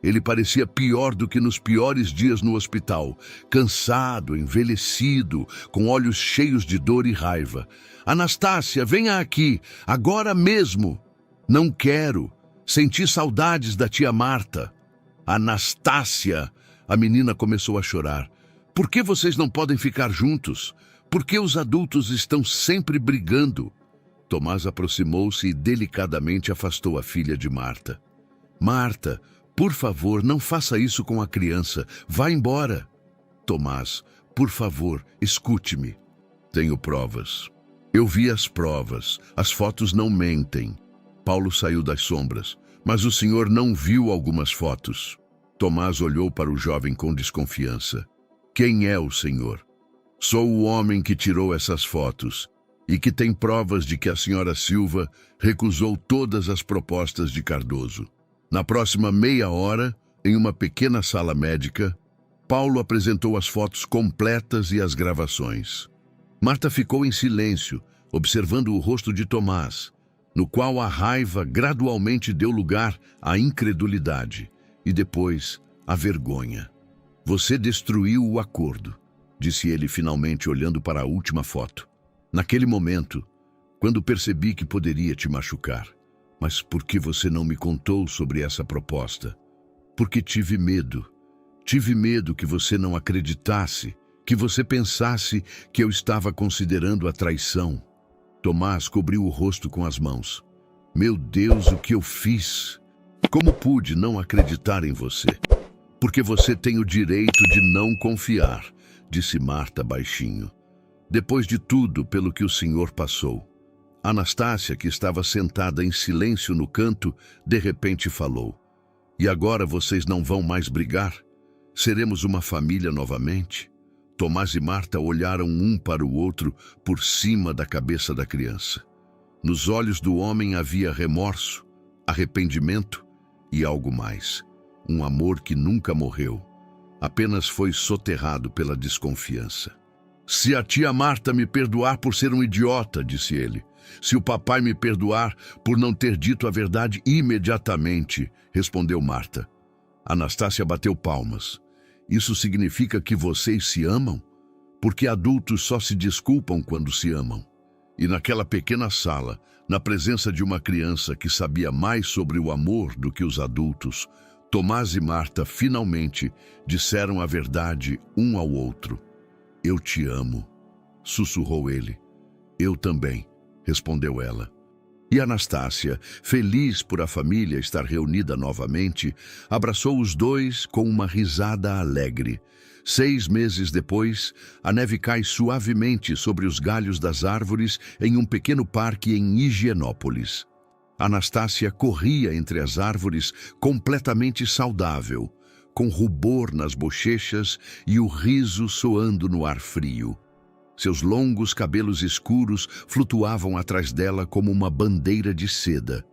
Ele parecia pior do que nos piores dias no hospital. Cansado, envelhecido, com olhos cheios de dor e raiva. Anastácia, venha aqui, agora mesmo. Não quero. Senti saudades da tia Marta. Anastácia! A menina começou a chorar. Por que vocês não podem ficar juntos? Por que os adultos estão sempre brigando? Tomás aproximou-se e delicadamente afastou a filha de Marta. Marta, por favor, não faça isso com a criança. Vá embora. Tomás, por favor, escute-me. Tenho provas. Eu vi as provas. As fotos não mentem. Paulo saiu das sombras. Mas o senhor não viu algumas fotos. Tomás olhou para o jovem com desconfiança. Quem é o senhor? Sou o homem que tirou essas fotos e que tem provas de que a senhora Silva recusou todas as propostas de Cardoso. Na próxima meia hora, em uma pequena sala médica, Paulo apresentou as fotos completas e as gravações. Marta ficou em silêncio, observando o rosto de Tomás, no qual a raiva gradualmente deu lugar à incredulidade. E depois, a vergonha. Você destruiu o acordo, disse ele finalmente olhando para a última foto. Naquele momento, quando percebi que poderia te machucar. Mas por que você não me contou sobre essa proposta? Porque tive medo. Tive medo que você não acreditasse, que você pensasse que eu estava considerando a traição. Tomás cobriu o rosto com as mãos. Meu Deus, o que eu fiz? Como pude não acreditar em você? Porque você tem o direito de não confiar, disse Marta baixinho. Depois de tudo pelo que o senhor passou. Anastácia, que estava sentada em silêncio no canto, de repente falou. E agora vocês não vão mais brigar? Seremos uma família novamente? Tomás e Marta olharam um para o outro por cima da cabeça da criança. Nos olhos do homem havia remorso, arrependimento e algo mais. Um amor que nunca morreu, apenas foi soterrado pela desconfiança. Se a tia Marta me perdoar por ser um idiota, disse ele. Se o papai me perdoar por não ter dito a verdade imediatamente, respondeu Marta. Anastácia bateu palmas. Isso significa que vocês se amam? Porque adultos só se desculpam quando se amam. E naquela pequena sala, na presença de uma criança que sabia mais sobre o amor do que os adultos, Tomás e Marta finalmente disseram a verdade um ao outro. Eu te amo, sussurrou ele. Eu também, respondeu ela. E Anastácia, feliz por a família estar reunida novamente, abraçou os dois com uma risada alegre. 6 meses depois, a neve cai suavemente sobre os galhos das árvores em um pequeno parque em Higienópolis. Anastácia corria entre as árvores completamente saudável, com rubor nas bochechas e o riso soando no ar frio. Seus longos cabelos escuros flutuavam atrás dela como uma bandeira de seda.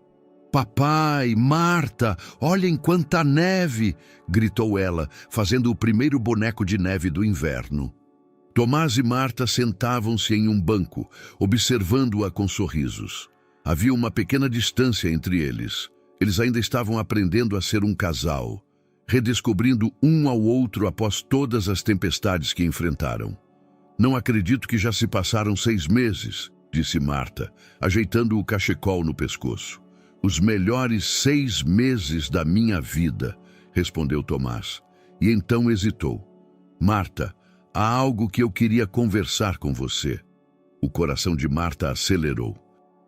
Papai, Marta, olhem quanta neve! Gritou ela, fazendo o primeiro boneco de neve do inverno. Tomás e Marta sentavam-se em um banco, observando-a com sorrisos. Havia uma pequena distância entre eles. Eles ainda estavam aprendendo a ser um casal, redescobrindo um ao outro após todas as tempestades que enfrentaram. Não acredito que já se passaram 6 meses, disse Marta, ajeitando o cachecol no pescoço. Os melhores 6 meses da minha vida, respondeu Tomás. E então hesitou. Marta, há algo que eu queria conversar com você. O coração de Marta acelerou.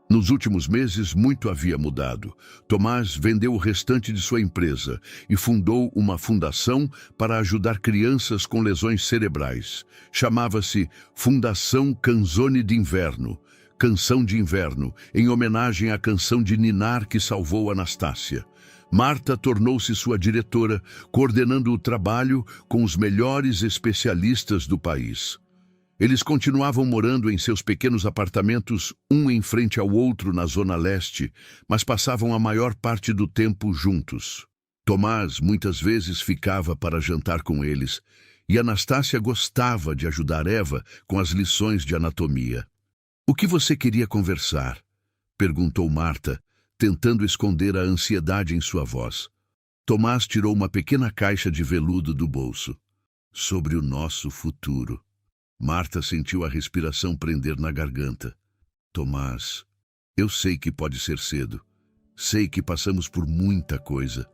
Nos últimos meses, muito havia mudado. Tomás vendeu o restante de sua empresa e fundou uma fundação para ajudar crianças com lesões cerebrais. Chamava-se Fundação Canzone de Inverno, Canção de Inverno, em homenagem à canção de ninar que salvou Anastácia. Marta tornou-se sua diretora, coordenando o trabalho com os melhores especialistas do país. Eles continuavam morando em seus pequenos apartamentos, um em frente ao outro na Zona Leste, mas passavam a maior parte do tempo juntos. Tomás muitas vezes ficava para jantar com eles, e Anastácia gostava de ajudar Eva com as lições de anatomia. O que você queria conversar? Perguntou Marta, tentando esconder a ansiedade em sua voz. Tomás tirou uma pequena caixa de veludo do bolso. Sobre o nosso futuro. Marta sentiu a respiração prender na garganta. Tomás, eu sei que pode ser cedo. Sei que passamos por muita coisa.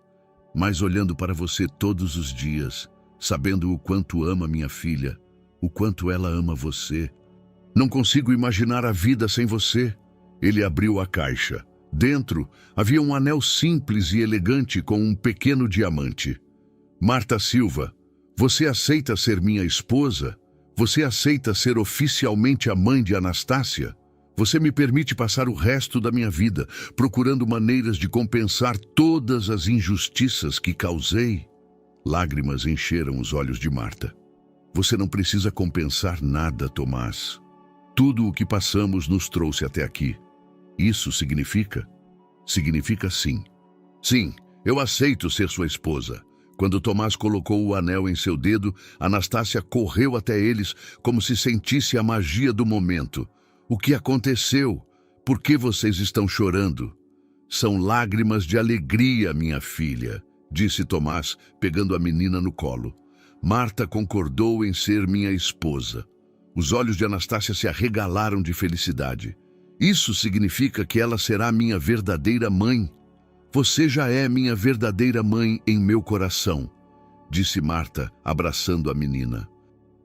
Mas olhando para você todos os dias, sabendo o quanto ama minha filha, o quanto ela ama você, não consigo imaginar a vida sem você. Ele abriu a caixa. Dentro havia um anel simples e elegante com um pequeno diamante. Marta Silva, você aceita ser minha esposa? Você aceita ser oficialmente a mãe de Anastácia? Você me permite passar o resto da minha vida procurando maneiras de compensar todas as injustiças que causei? Lágrimas encheram os olhos de Marta. Você não precisa compensar nada, Tomás. Tudo o que passamos nos trouxe até aqui. Isso significa? Significa sim. Sim, eu aceito ser sua esposa. Quando Tomás colocou o anel em seu dedo, Anastácia correu até eles como se sentisse a magia do momento. O que aconteceu? Por que vocês estão chorando? São lágrimas de alegria, minha filha, disse Tomás, pegando a menina no colo. Marta concordou em ser minha esposa. Os olhos de Anastácia se arregalaram de felicidade. Isso significa que ela será minha verdadeira mãe. Você já é minha verdadeira mãe em meu coração, disse Marta, abraçando a menina.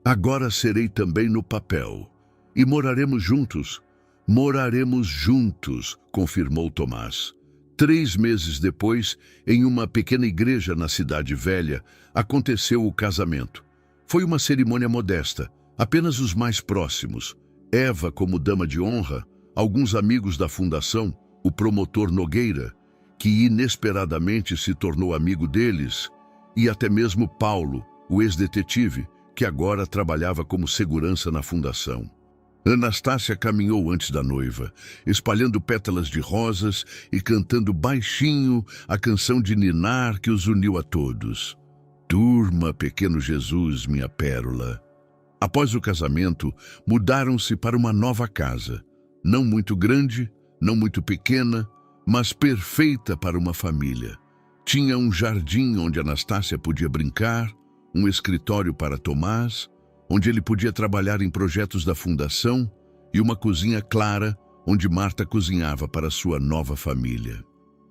Agora serei também no papel. E moraremos juntos? Moraremos juntos, confirmou Tomás. 3 meses depois, em uma pequena igreja na Cidade Velha, aconteceu o casamento. Foi uma cerimônia modesta, apenas os mais próximos. Eva como dama de honra, alguns amigos da fundação, o promotor Nogueira, que inesperadamente se tornou amigo deles, e até mesmo Paulo, o ex-detetive, que agora trabalhava como segurança na fundação. Anastácia caminhou antes da noiva, espalhando pétalas de rosas e cantando baixinho a canção de ninar que os uniu a todos. Durma, pequeno Jesus, minha pérola. Após o casamento, mudaram-se para uma nova casa, não muito grande, não muito pequena, mas perfeita para uma família. Tinha um jardim onde Anastácia podia brincar, um escritório para Tomás, onde ele podia trabalhar em projetos da fundação, e uma cozinha clara, onde Marta cozinhava para sua nova família.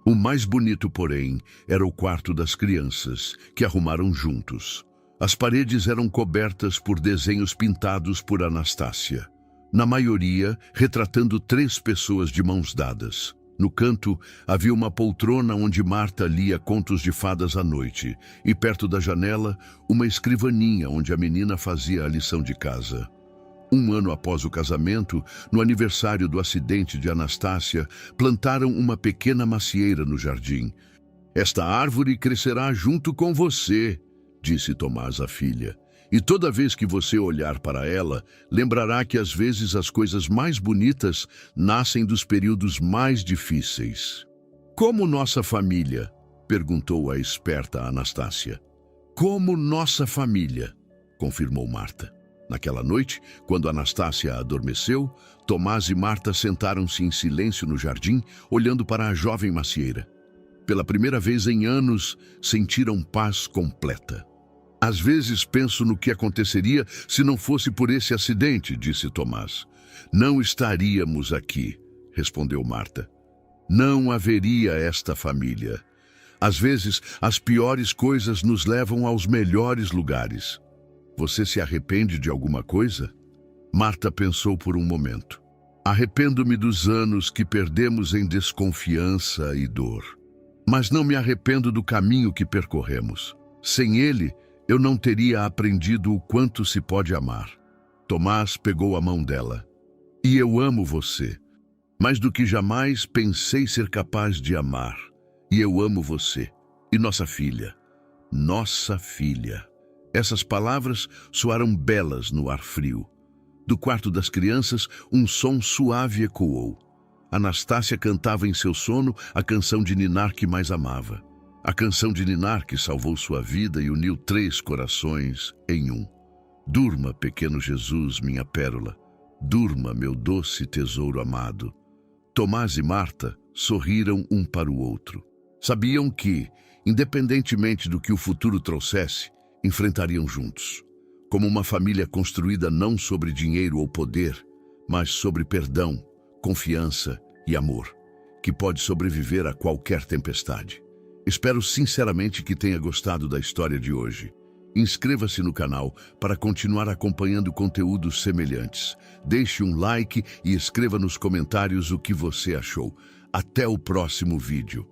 O mais bonito, porém, era o quarto das crianças, que arrumaram juntos. As paredes eram cobertas por desenhos pintados por Anastácia, na maioria retratando 3 pessoas de mãos dadas. No canto, havia uma poltrona onde Marta lia contos de fadas à noite, e perto da janela, uma escrivaninha onde a menina fazia a lição de casa. 1 ano após o casamento, no aniversário do acidente de Anastácia, plantaram uma pequena macieira no jardim. "Esta árvore crescerá junto com você", disse Tomás à filha. "E toda vez que você olhar para ela, lembrará que às vezes as coisas mais bonitas nascem dos períodos mais difíceis." "Como nossa família?", perguntou a esperta Anastácia. "Como nossa família", confirmou Marta. Naquela noite, quando Anastácia adormeceu, Tomás e Marta sentaram-se em silêncio no jardim, olhando para a jovem macieira. Pela primeira vez em anos, sentiram paz completa. "Às vezes penso no que aconteceria se não fosse por esse acidente", disse Tomás. "Não estaríamos aqui", respondeu Marta. "Não haveria esta família. Às vezes, as piores coisas nos levam aos melhores lugares." "Você se arrepende de alguma coisa?", Marta pensou por um momento. "Arrependo-me dos anos que perdemos em desconfiança e dor. Mas não me arrependo do caminho que percorremos. Sem ele, eu não teria aprendido o quanto se pode amar." Tomás pegou a mão dela. "E eu amo você, mais do que jamais pensei ser capaz de amar. E eu amo você. E nossa filha. Nossa filha." Essas palavras soaram belas no ar frio. Do quarto das crianças, um som suave ecoou. Anastácia cantava em seu sono a canção de ninar que mais amava. A canção de ninar que salvou sua vida e uniu 3 corações em um. "Durma, pequeno Jesus, minha pérola. Durma, meu doce tesouro amado." Tomás e Marta sorriram um para o outro. Sabiam que, independentemente do que o futuro trouxesse, enfrentariam juntos, como uma família construída não sobre dinheiro ou poder, mas sobre perdão, confiança e amor, que pode sobreviver a qualquer tempestade. Espero sinceramente que tenha gostado da história de hoje. Inscreva-se no canal para continuar acompanhando conteúdos semelhantes. Deixe um like e escreva nos comentários o que você achou. Até o próximo vídeo.